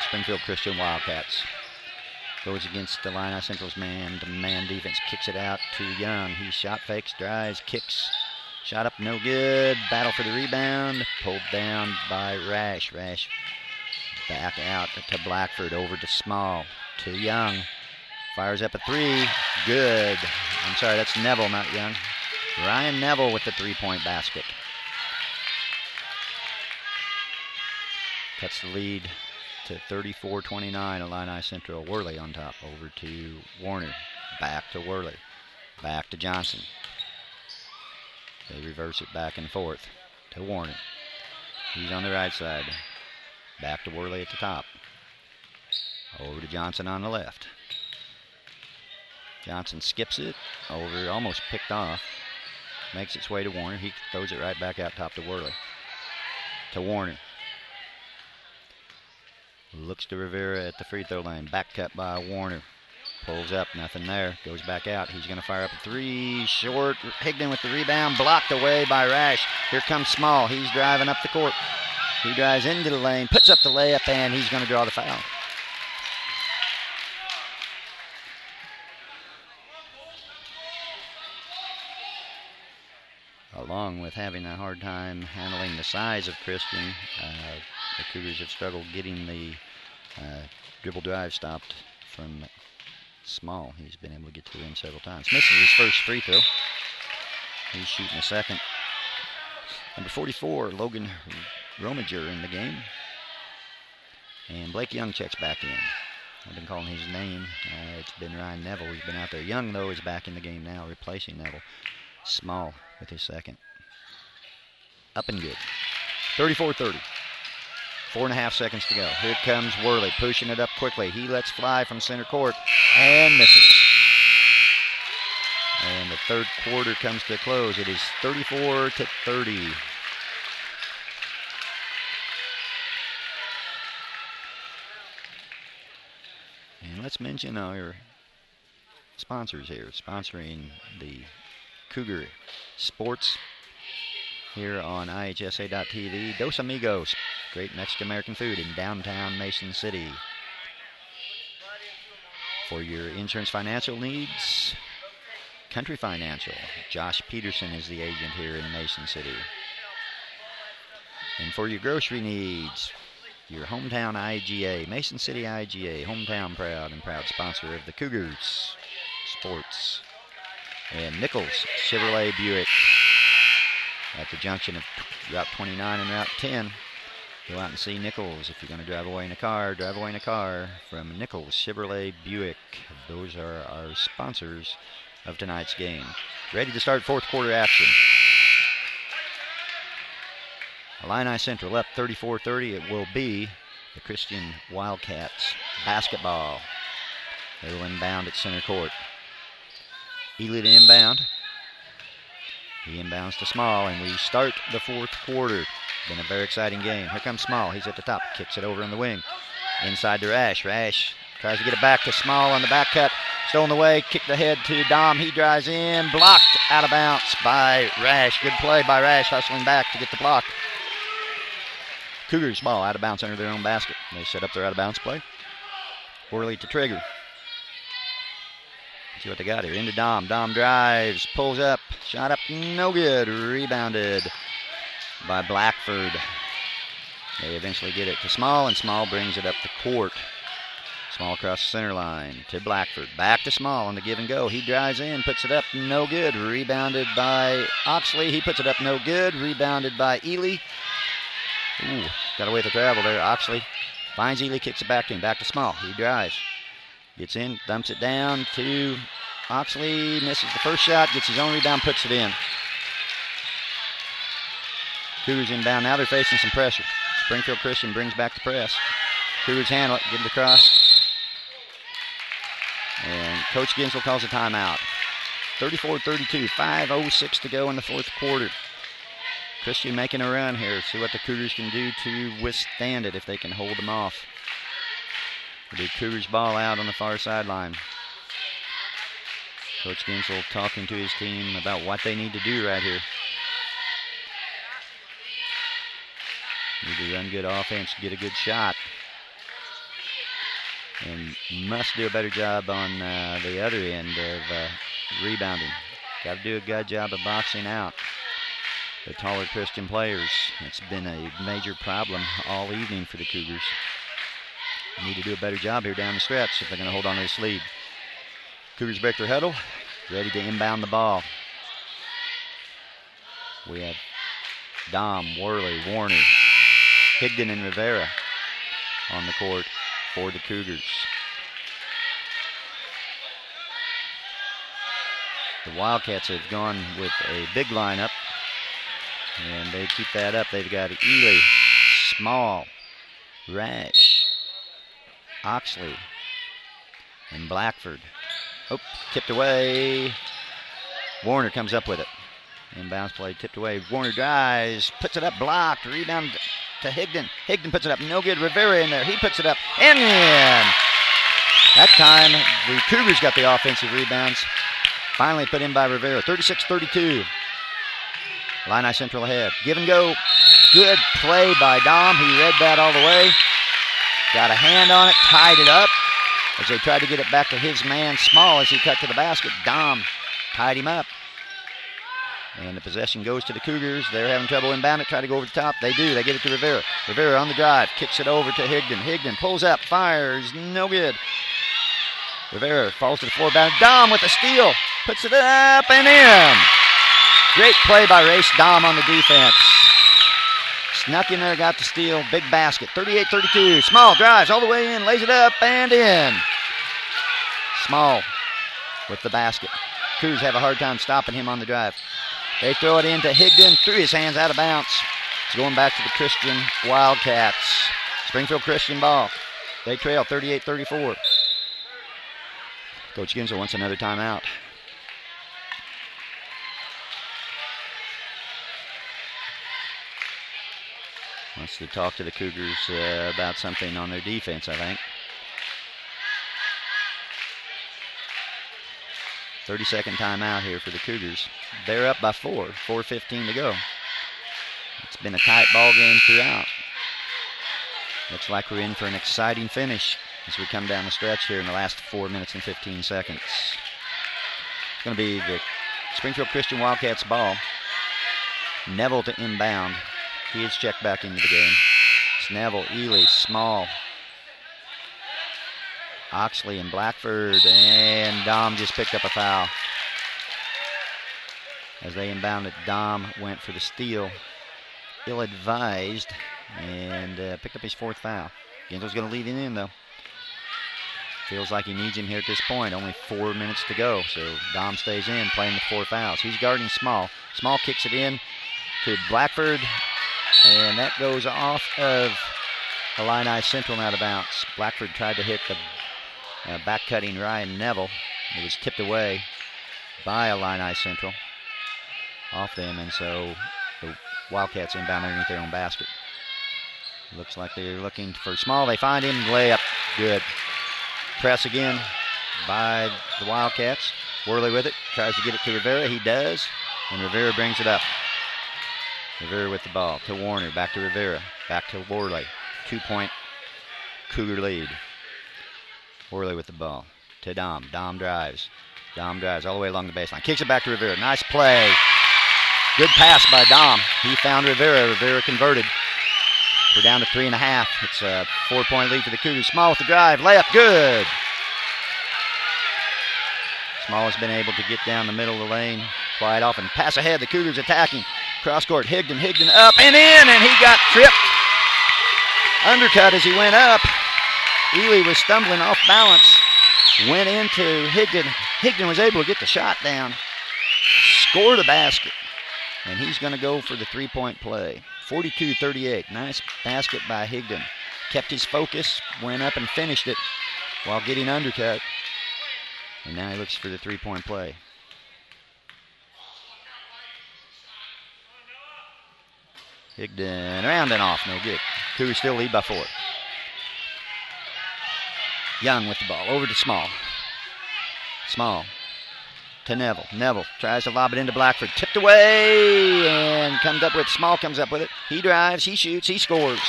Springfield Christian Wildcats. Goes against the Illini Central's man-to-man defense. Kicks it out to Young. He shot fakes, drives, kicks. Shot up, no good. Battle for the rebound. Pulled down by Rash. Rash back out to Blackford. Over to Small. To Young. Fires up a three. Good. I'm sorry, that's Neville, not Young. Ryan Neville with the three-point basket. Cuts the lead to 34-29. Illini Central. Worley on top. Over to Warner. Back to Worley. Back to Johnson. They reverse it back and forth to Warner. He's on the right side. Back to Worley at the top. Over to Johnson on the left. Johnson skips it over, almost picked off. Makes its way to Warner. He throws it right back out top to Worley. To Warner. Looks to Rivera at the free throw line. Back cut by Warner. Pulls up, nothing there. Goes back out. He's going to fire up a three. Short. Higdon with the rebound. Blocked away by Rash. Here comes Small. He's driving up the court. He drives into the lane, puts up the layup, and he's going to draw the foul. Along with having a hard time handling the size of Christian, the Cougars have struggled getting the dribble drive stopped from Small. He's been able to get to the rim several times. Misses his first free throw. He's shooting a second. Number 44, Logan Rominger in the game. And Blake Young checks back in. I've been calling his name. It's been Ryan Neville. He's been out there. Young, though, is back in the game now, replacing Neville. Small with his second. Up and good. 34-30. 4.5 seconds to go. Here comes Worley, pushing it up quickly. He lets fly from center court and misses. And the third quarter comes to a close. It is 34-30. And let's mention our sponsors here, sponsoring the Cougar Sports here on IHSA.TV. Dos Amigos, great Mexican-American food in downtown Mason City. For your insurance financial needs, Country Financial. Josh Peterson is the agent here in Mason City. And for your grocery needs, your hometown IGA, Mason City IGA, hometown proud and proud sponsor of the Cougars Sports. And Nichols Chevrolet Buick at the junction of Route 29 and Route 10. Go out and see Nichols. If you're going to drive away in a car from Nichols Chevrolet Buick. Those are our sponsors of tonight's game. Ready to start fourth quarter action. Illini Central up 34-30. It will be the Christian Wildcats basketball. They will inbound at center court. Ely to inbound. He inbounds to Small, and we start the fourth quarter. Been a very exciting game. Here comes Small. He's at the top. Kicks it over in the wing. Inside to Rash. Rash tries to get it back to Small on the back cut. Stolen away. Kicked ahead to Dom. He drives in. Blocked out of bounds by Rash. Good play by Rash, hustling back to get the block. Cougars ball out of bounds under their own basket. They set up their out of bounds play. Worley to trigger. See what they got here. Into Dom. Dom drives. Pulls up. Shot up. No good. Rebounded by Blackford. They eventually get it to Small, and Small brings it up the court. Small across the center line to Blackford. Back to Small on the give and go. He drives in. Puts it up. No good. Rebounded by Oxley. He puts it up. No good. Rebounded by Ely. Ooh, got away with the travel there. Oxley finds Ely, kicks it back in. Back to Small. He drives. Gets in, dumps it down to Oxley. Misses the first shot. Gets his own rebound, puts it in. Cougars inbound. Now they're facing some pressure. Springfield Christian brings back the press. Cougars handle it, get it across. And Coach Ginsel calls a timeout. 34-32, 5:06 to go in the fourth quarter. Christian making a run here. See what the Cougars can do to withstand it if they can hold them off. The Cougars ball out on the far sideline. Coach Ginsel talking to his team about what they need to do right here. Need to run good offense, get a good shot. And must do a better job on the other end of rebounding. Got to do a good job of boxing out the taller Christian players. It's been a major problem all evening for the Cougars. Need to do a better job here down the stretch if they're going to hold on to this lead. Cougars break their huddle, ready to inbound the ball. We have Dom, Worley, Warner, Higdon, and Rivera on the court for the Cougars. The Wildcats have gone with a big lineup, and they keep that up. They've got Ely, Small, Rash, Oxley, and Blackford. Oh, tipped away. Warner comes up with it. Inbounds play tipped away. Warner drives, puts it up, blocked, rebound to Higdon. Higdon puts it up, no good. Rivera in there. He puts it up and in. That time, the Cougars got the offensive rebounds. Finally put in by Rivera. 36-32. Illini Central ahead. Give and go. Good play by Dom. He read that all the way. Got a hand on it, tied it up. As they tried to get it back to his man, Small, as he cut to the basket. Dom tied him up. And the possession goes to the Cougars. They're having trouble inbound it, try to go over the top. They do. They get it to Rivera. Rivera on the drive, kicks it over to Higdon. Higdon pulls up, fires, no good. Rivera falls to the floor, bound. Dom with the steal, puts it up and in. Great play by Race Dom on the defense. Snuck in there, got the steal, big basket. 38-32. Small drives all the way in, lays it up and in. Small with the basket. Cougars have a hard time stopping him on the drive. They throw it into Higdon, threw his hands out of bounds. It's going back to the Christian Wildcats. Springfield Christian ball. They trail 38-34. Coach Ginsel wants another timeout. Wants to talk to the Cougars about something on their defense, I think. 30-second timeout here for the Cougars. They're up by 4, 4:15 to go. It's been a tight ball game throughout. Looks like we're in for an exciting finish as we come down the stretch here in the last 4 minutes and 15 seconds. It's going to be the Springfield Christian Wildcats ball. Neville to inbound. He is checked back into the game. It's Neville, Ely, Small, Oxley, and Blackford, and Dom just picked up a foul. As they inbounded, Dom went for the steal. Ill-advised, and picked up his 4th foul. Ginsel's going to lead him in, though. Feels like he needs him here at this point. Only 4 minutes to go, so Dom stays in, playing with 4 fouls. He's guarding Small. Small kicks it in to Blackford, and that goes off of Illini Central out of bounds. Blackford tried to hit the back-cutting Ryan Neville. It was tipped away by Illini Central. off them, and so the Wildcats inbound underneath their own basket. Looks like they're looking for Small. They find him. Layup. Good. Press again by the Wildcats. Worley with it. Tries to get it to Rivera. He does. And Rivera brings it up. Rivera with the ball to Warner. Back to Rivera. Back to Worley. 2-point Cougar lead. Worley with the ball to Dom. Dom drives. Dom drives all the way along the baseline. Kicks it back to Rivera. Nice play. Good pass by Dom. He found Rivera. Rivera converted. We're down to 3.5. It's a 4-point lead for the Cougars. Small with the drive. Layup. Good. Small has been able to get down the middle of the lane quite often. Pass ahead. The Cougars attacking. Cross court. Higdon. Higdon up and in, and he got tripped. Undercut as he went up. Ely was stumbling off balance. Went into Higdon. Higdon was able to get the shot down. Score the basket. And he's going to go for the 3-point play. 42-38. Nice basket by Higdon. Kept his focus, went up and finished it while getting undercut. And now he looks for the 3-point play. Higdon around and off, no good. Cougars still lead by 4. Young with the ball, over to Small. Small to Neville. Neville tries to lob it into Blackford. Tipped away and comes up with Small comes up with it. He drives, he shoots, he scores.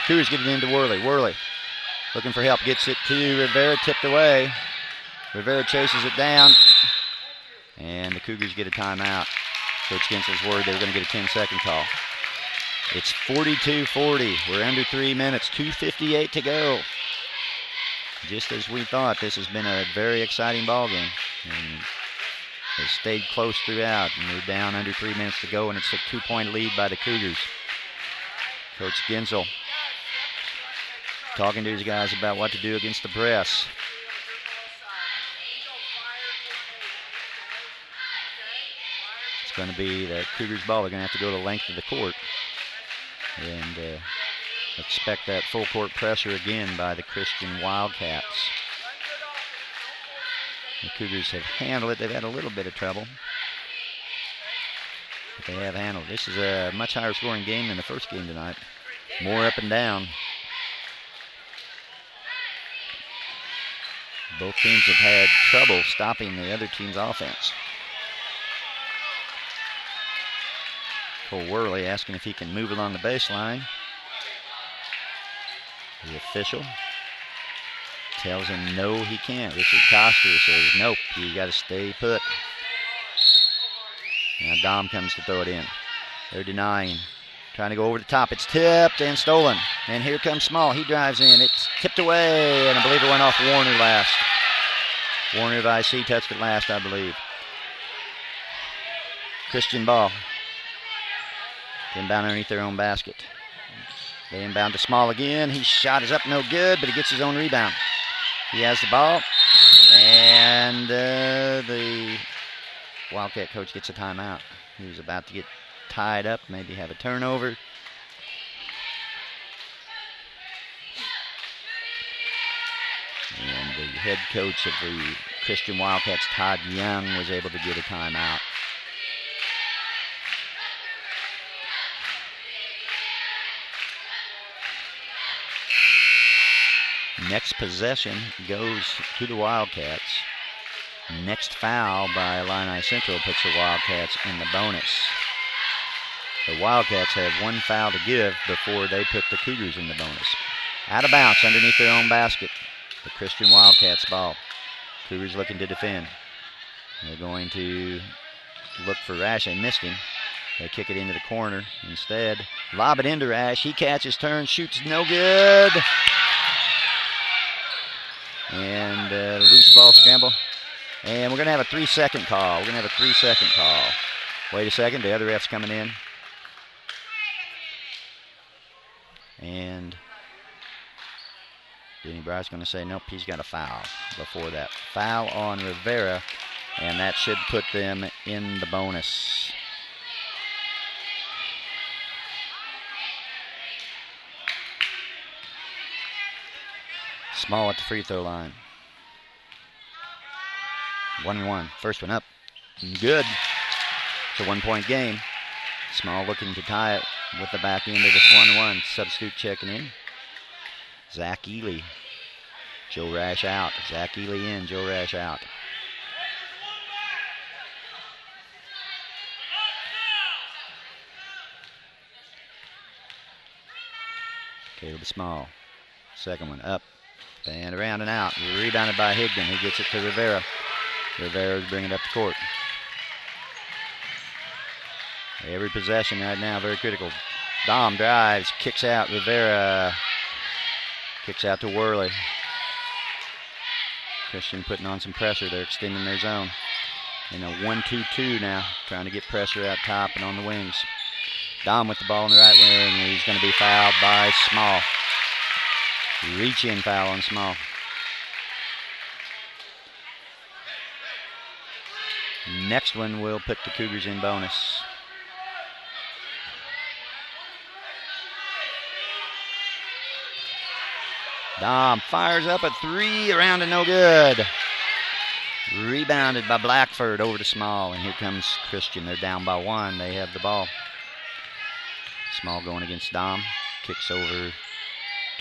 Cougars get it into Worley. Worley looking for help. Gets it to Rivera, tipped away. Rivera chases it down. And the Cougars get a timeout. Coach Gensel's worried they were going to get a 10-second call. It's 42-40. We're under 3 minutes. 2:58 to go. Just as we thought, this has been a very exciting ball game. And it stayed close throughout. And we're down under 3 minutes to go, and it's a 2-point lead by the Cougars. Coach Gensel talking to his guys about what to do against the press. It's going to be the Cougars' ball. They're going to have to go the length of the court and expect that full court pressure again by the Christian Wildcats. The Cougars have handled it. They've had a little bit of trouble, but they have handled it. This is a much higher scoring game than the first game tonight. More up and down. Both teams have had trouble stopping the other team's offense. Cole Worley asking if he can move along the baseline. The official tells him no, he can't. Richard Coster says nope, you got to stay put. Now Dom comes to throw it in. They're denying. Trying to go over the top. It's tipped and stolen. And here comes Small. He drives in. It's tipped away, and I believe it went off Warner last. Warner of IC touched it last, I believe. Christian ball. Inbound underneath their own basket. They inbound to Small again. His shot is up, no good, but he gets his own rebound. He has the ball, and the Wildcat coach gets a timeout. He was about to get tied up, maybe have a turnover. And the head coach of the Christian Wildcats, Todd Young, was able to get a timeout. Next possession goes to the Wildcats. Next foul by Illini Central puts the Wildcats in the bonus. The Wildcats have one foul to give before they put the Cougars in the bonus. Out of bounds underneath their own basket. The Christian Wildcats ball. Cougars looking to defend. They're going to look for Rash. They missed him. They kick it into the corner instead. Lob it into Rash. He catches, turns, shoots, no good. And loose ball scramble. And we're going to have a 3-second call. We're going to have a 3-second call. Wait a second. The other ref's coming in. And Denny Bryant's going to say, nope, he's got a foul before that. Foul on Rivera, and that should put them in the bonus. Small at the free throw line. 1-1. First one up. Good. It's a 1-point game. Small looking to tie it with the back end of this 1-1. Substitute checking in. Zach Ely. Joe Rash out. Zach Ely in. Joe Rash out. Caleb Small. Second one up. And around and out. Rebounded by Higdon. He gets it to Rivera. Rivera is bringing it up the court. Every possession right now, very critical. Dom drives, kicks out. Rivera kicks out to Worley. Christian putting on some pressure. They're extending their zone. In a 1-2-2 now, trying to get pressure out top and on the wings. Dom with the ball in the right wing. He's going to be fouled by Small. Reach-in foul on Small. Next one will put the Cougars in bonus. Dom fires up a three, around and no good. Rebounded by Blackford over to Small, and here comes Christian. They're down by one. They have the ball. Small going against Dom. Kicks over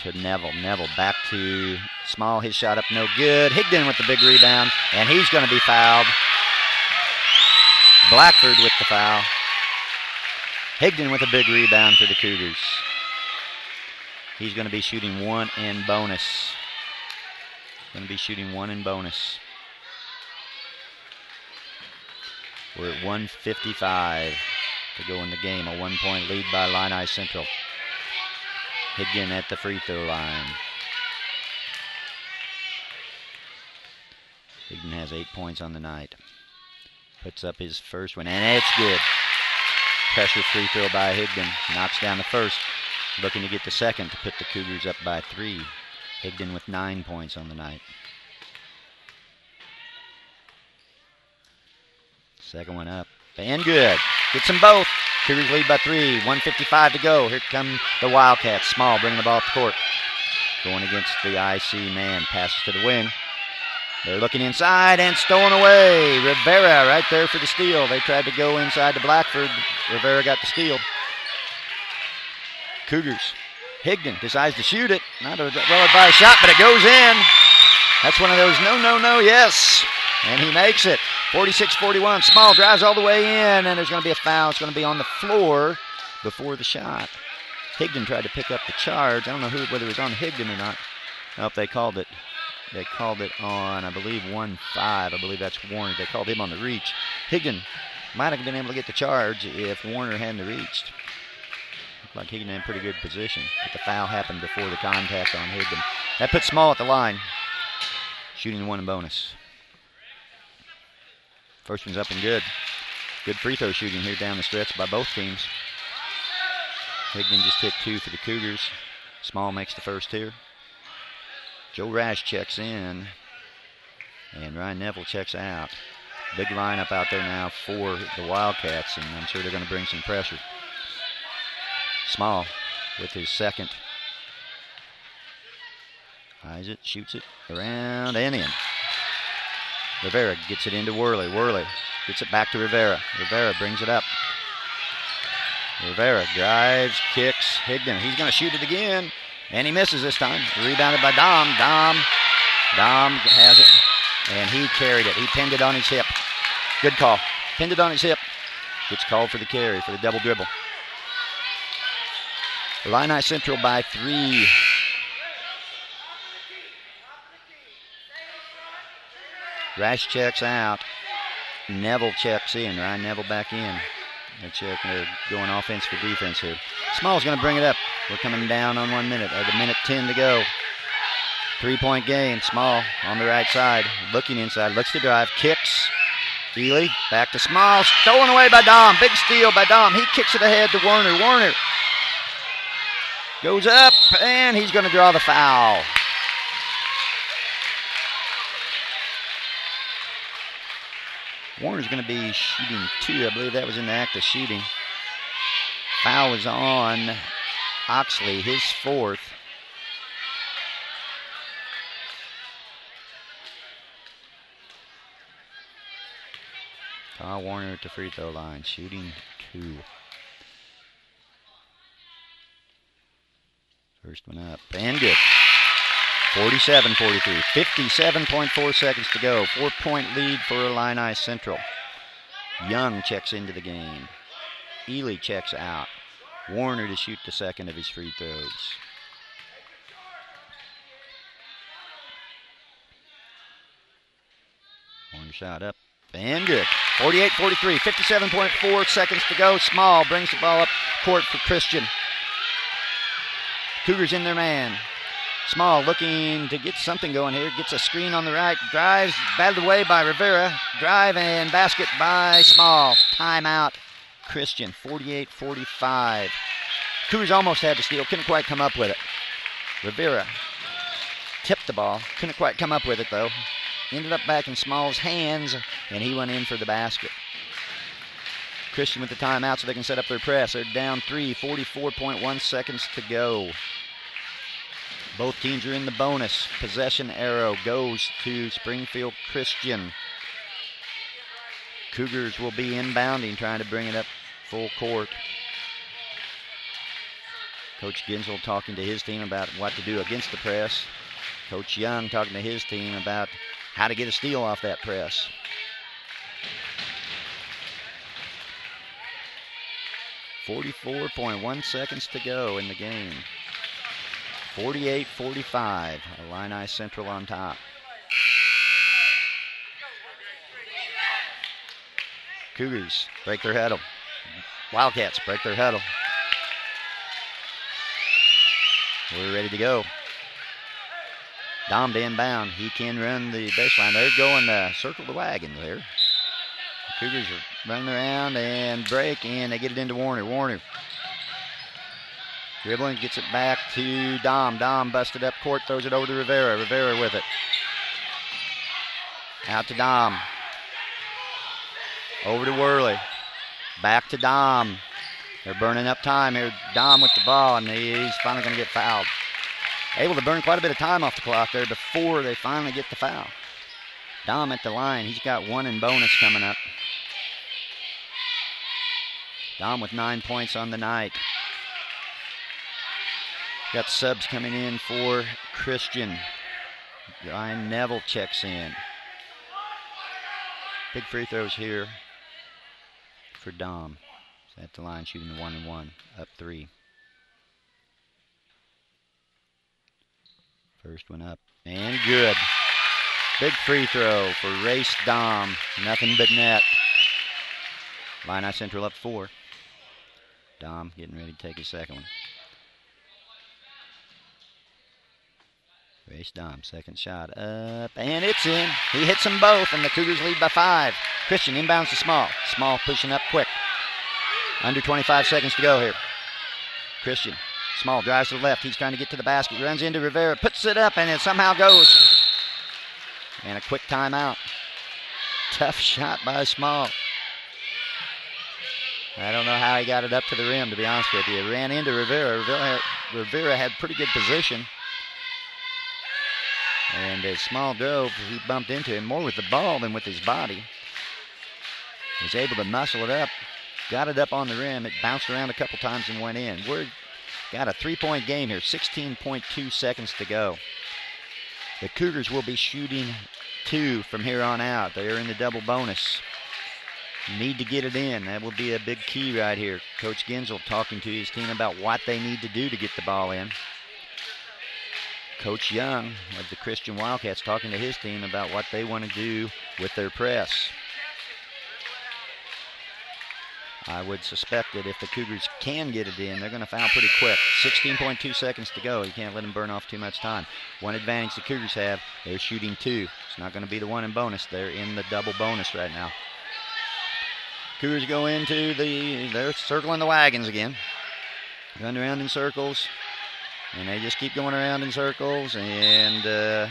to Neville. Neville back to Small. His shot up no good. Higdon with the big rebound, and he's going to be fouled. Blackford with the foul. Higdon with a big rebound for the Cougars. He's going to be shooting one in bonus. Going to be shooting one in bonus. We're at 1:55 to go in the game. A 1-point lead by Illini Central. Higdon at the free throw line. Higdon has 8 points on the night. Puts up his first one, and it's good. Pressure free throw by Higdon. Knocks down the first. Looking to get the second to put the Cougars up by 3. Higdon with 9 points on the night. Second one up. And good. Gets them both. Cougars lead by 3. 1:55 to go. Here come the Wildcats. Small bringing the ball up the court. Going against the IC man. Passes to the wing. They're looking inside and stolen away. Rivera right there for the steal. They tried to go inside to Blackford. Rivera got the steal. Cougars. Higdon decides to shoot it. Not a well-advised shot, but it goes in. That's one of those no, yes. And he makes it. 46-41. Small drives all the way in, and there's going to be a foul. It's going to be on the floor before the shot. Higdon tried to pick up the charge. I don't know whether it was on Higdon or not. Nope, they called it. They called it on, I believe, 1-5. I believe that's Warner. They called him on the reach. Higdon might have been able to get the charge if Warner hadn't reached. Looked like Higdon in pretty good position. But the foul happened before the contact on Higdon. That puts Small at the line. Shooting one in bonus. First one's up and good. Good free throw shooting here down the stretch by both teams. Higdon just hit 2 for the Cougars. Small makes the first here. Joe Rash checks in. And Ryan Neville checks out. Big lineup out there now for the Wildcats, and I'm sure they're going to bring some pressure. Small with his second. Eyes it, shoots it, around and in. Rivera gets it into Worley. Worley gets it back to Rivera. Rivera brings it up. Rivera drives, kicks. Higdon, he's going to shoot it again. And he misses this time. Rebounded by Dom. Dom has it. And he carried it. He pinned it on his hip. Good call. Pinned it on his hip. Gets called for the carry, for the double dribble. Illini Central by 3. Rash checks out. Neville checks in. Ryan Neville back in. They're going offense for defense here. Small's going to bring it up. We're coming down on 1 minute. At a minute 10 to go. 3-point game. Small on the right side. Looking inside. Looks to drive. Kicks. Ely back to Small. Stolen away by Dom. Big steal by Dom. He kicks it ahead to Warner. Warner goes up, and he's going to draw the foul. Warner's going to be shooting 2. I believe that was in the act of shooting. Foul was on Oxley, his 4th. Saw Warner at the free throw line, shooting 2. First one up, and good. 47-43, 57.4 seconds to go. 4-point lead for Illini Central. Young checks into the game. Ely checks out. Warner to shoot the second of his free throws. Warner shot up and good. 48-43, 57.4 seconds to go. Small brings the ball up court for Christian. Cougars in their man. Small looking to get something going here. Gets a screen on the right. Drives, batted away by Rivera. Drive and basket by Small. Timeout, Christian. 48-45. Cougars almost had the steal. Couldn't quite come up with it. Rivera tipped the ball. Couldn't quite come up with it, though. Ended up back in Small's hands, and he went in for the basket. Christian with the timeout so they can set up their press. They're down 3, 44.1 seconds to go. Both teams are in the bonus. Possession arrow goes to Springfield Christian. Cougars will be inbounding, trying to bring it up full court. Coach Ginsel talking to his team about what to do against the press. Coach Young talking to his team about how to get a steal off that press. .1 seconds to go in the game. 48-45. Illini Central on top. Cougars break their huddle. Wildcats break their huddle. We're ready to go. Dom to inbound. He can run the baseline. They're going to circle the wagon there. The Cougars are running around and break, and they get it into Warner. Warner dribbling, gets it back to Dom. Dom busted up court, throws it over to Rivera. Rivera with it. Out to Dom. Over to Worley. Back to Dom. They're burning up time here. Dom with the ball, and he's finally going to get fouled. Able to burn quite a bit of time off the clock there before they finally get the foul. Dom at the line. He's got 1 in bonus coming up. Dom with 9 points on the night. Got subs coming in for Christian. Ryan Neville checks in. Big free throws here for Dom. He's at the line shooting the 1-and-1. Up 3. First one up and good. Big free throw for Race Dom. Nothing but net. Illini Central up 4. Dom getting ready to take his second one. Race Dom, second shot up, and it's in. He hits them both, and the Cougars lead by 5. Christian inbounds to Small. Small pushing up quick. Under 25 seconds to go here. Christian. Small drives to the left. He's trying to get to the basket. Runs into Rivera. Puts it up, and it somehow goes. And a quick timeout. Tough shot by Small. I don't know how he got it up to the rim, to be honest with you. Ran into Rivera. Rivera had pretty good position. And as Small drove, he bumped into him more with the ball than with his body. He was able to muscle it up. Got it up on the rim. It bounced around a couple times and went in. We're got a 3-point game here. 16.2 seconds to go. The Cougars will be shooting 2 from here on out. They are in the double bonus. Need to get it in. That will be a big key right here. Coach Ginsel talking to his team about what they need to do to get the ball in. Coach Young of the Christian Wildcats talking to his team about what they want to do with their press. I would suspect that if the Cougars can get it in, they're going to foul pretty quick. 16.2 seconds to go. You can't let them burn off too much time. One advantage the Cougars have, they're shooting 2. It's not going to be the 1 in bonus. They're in the double bonus right now. Cougars go into they're circling the wagons again. Run around in circles. And they just keep going around in circles. And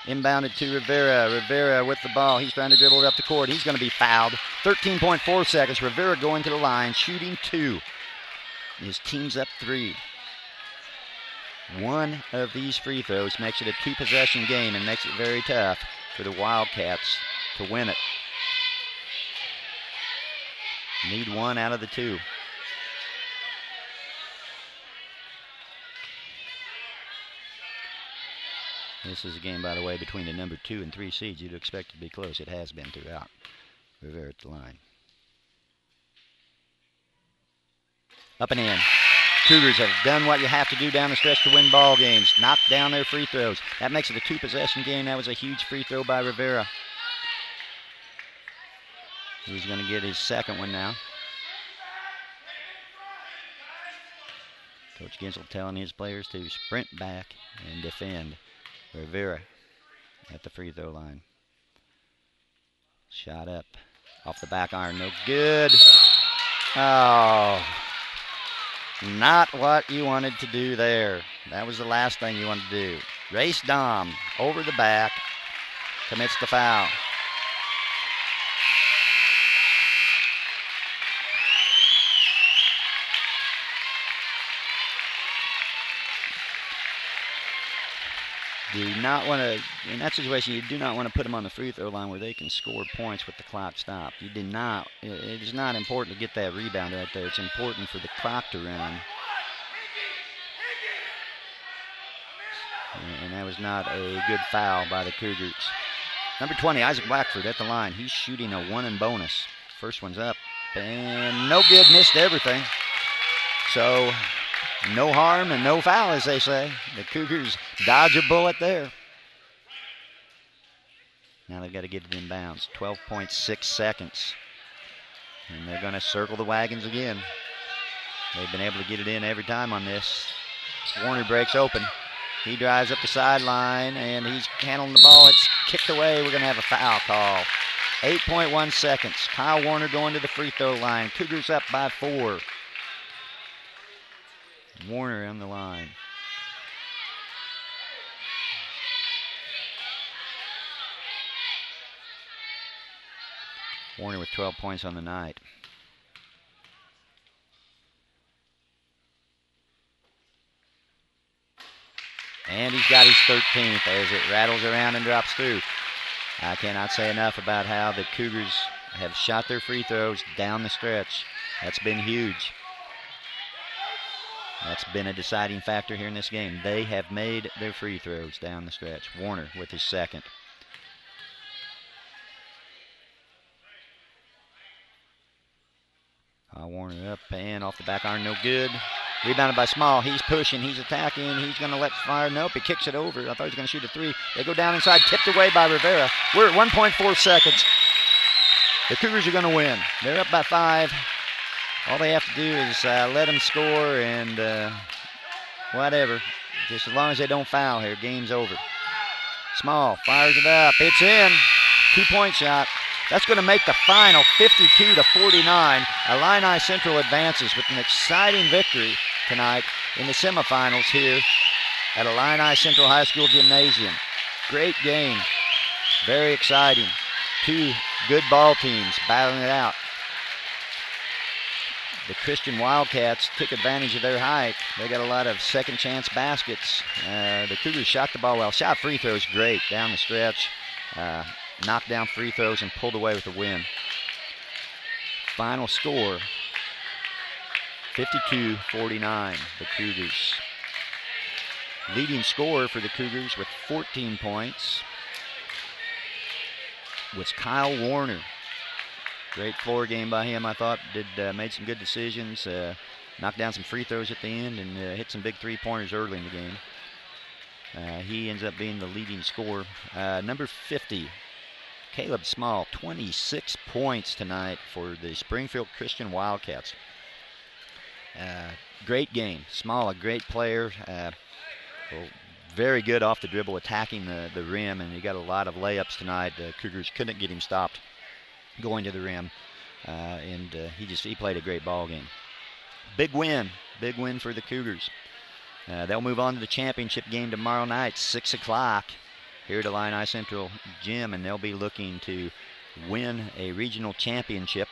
inbounded to Rivera. Rivera with the ball. He's trying to dribble it up the court. He's going to be fouled. 13.4 seconds. Rivera going to the line, shooting 2. His team's up 3. One of these free throws makes it a 2-possession game and makes it very tough for the Wildcats to win it. Need one out of the two. This is a game, by the way, between the number 2 and 3 seeds. You'd expect it to be close. It has been throughout. Rivera at the line. Up and in. Cougars have done what you have to do down the stretch to win ball games. Knocked down their free throws. That makes it a 2-possession game. That was a huge free throw by Rivera. He's going to get his second one now. Coach Ginsel telling his players to sprint back and defend. Rivera at the free throw line. Shot up. Off the back iron. No good. Oh. Not what you wanted to do there. That was the last thing you wanted to do. Race Dom over the back. Commits the foul. Do not want to, in that situation, you do not want to put them on the free throw line where they can score points with the clock stopped. You did not, it is not important to get that rebound right there. It's important for the clock to run. And that was not a good foul by the Cougars. Number 20, Isaac Blackford at the line. He's shooting a 1 and bonus. First one's up and no good, missed everything. So, no harm and no foul, as they say. The Cougars dodge a bullet there. Now they've got to get it in bounds. 12.6 seconds. And they're going to circle the wagons again. They've been able to get it in every time on this. Warner breaks open. He drives up the sideline, and he's handling the ball. It's kicked away. We're going to have a foul call. 8.1 seconds. Kyle Warner going to the free throw line. Cougars up by 4. Warner on the line. Warner with 12 points on the night. And he's got his 13th as it rattles around and drops through. I cannot say enough about how the Cougars have shot their free throws down the stretch. That's been huge. That's been a deciding factor here in this game. They have made their free throws down the stretch. Warner with his second. Warner up and off the back iron, no good. Rebounded by Small. He's pushing, he's attacking, he's going to let fire. Nope, he kicks it over. I thought he was going to shoot a 3. They go down inside, tipped away by Rivera. We're at 1.4 seconds. The Cougars are going to win. They're up by 5. All they have to do is let them score and whatever. Just as long as they don't foul here, game's over. Small fires it up. It's in. 2-point shot. That's going to make the final 52-49. Illini Central advances with an exciting victory tonight in the semifinals here at Illini Central High School Gymnasium. Great game. Very exciting. 2 good ball teams battling it out. The Christian Wildcats took advantage of their height. They got a lot of second chance baskets. The Cougars shot the ball well. Shot free throws great down the stretch. Knocked down free throws and pulled away with a win. Final score, 52-49, the Cougars. Leading scorer for the Cougars with 14 points was Kyle Warner. Great floor game by him, I thought. Made some good decisions, knocked down some free throws at the end, and hit some big three-pointers early in the game. He ends up being the leading scorer. Number 50, Caleb Small, 26 points tonight for the Springfield Christian Wildcats. Great game. Small, a great player. Very good off the dribble, attacking the rim, and he got a lot of layups tonight. The Cougars couldn't get him stopped going to the rim, and he played a great ball game. Big win for the Cougars. They'll move on to the championship game tomorrow night, 6 o'clock here at Illini Central Gym, and they'll be looking to win a regional championship.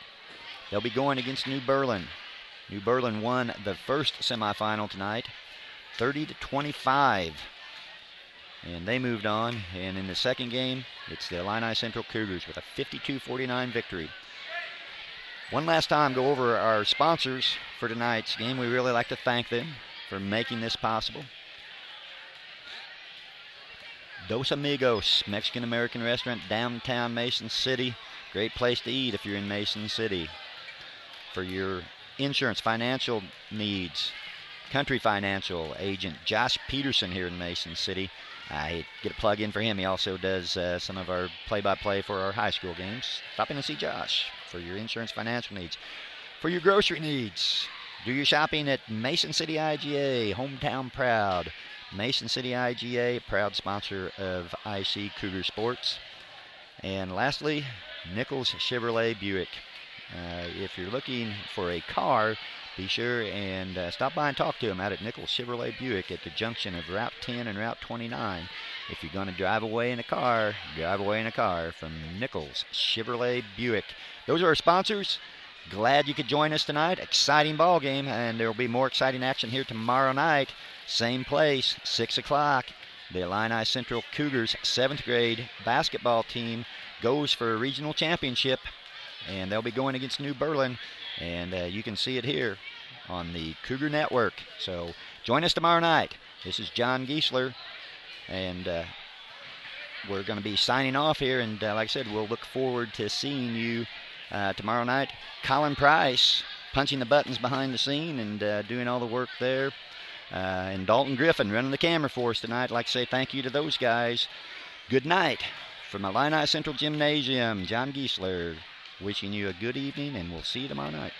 They'll be going against New Berlin. New Berlin won the first semifinal tonight, 30-25. and they moved on. And in the second game, it's the Illini Central Cougars with a 52-49 victory. One last time, go over our sponsors for tonight's game. We really like to thank them for making this possible. Dos Amigos, Mexican-American restaurant, downtown Mason City. Great place to eat if you're in Mason City. For your insurance, financial needs, Country Financial agent Josh Peterson here in Mason City. I get a plug in for him. He also does some of our play-by-play for our high school games. Stop in and see Josh for your insurance, financial needs. For your grocery needs, do your shopping at Mason City IGA, hometown proud. Mason City IGA, proud sponsor of IC Cougar Sports. And lastly, Nichols Chevrolet Buick. If you're looking for a car, be sure and stop by and talk to them out at Nichols Chevrolet Buick at the junction of Route 10 and Route 29. If you're going to drive away in a car from Nichols Chevrolet Buick. Those are our sponsors. Glad you could join us tonight. Exciting ball game, and there will be more exciting action here tomorrow night. Same place, 6 o'clock. The Illini Central Cougars 7th grade basketball team goes for a regional championship, and they'll be going against New Berlin, and you can see it here on the Cougar Network. So join us tomorrow night. This is John Giesler, and we're going to be signing off here, and like I said, we'll look forward to seeing you tomorrow night. Colin Price punching the buttons behind the scene and doing all the work there. And Dalton Griffin running the camera for us tonight. I'd like to say thank you to those guys. Good night from Illini Central Gymnasium. John Giesler wishing you a good evening, and we'll see you tomorrow night.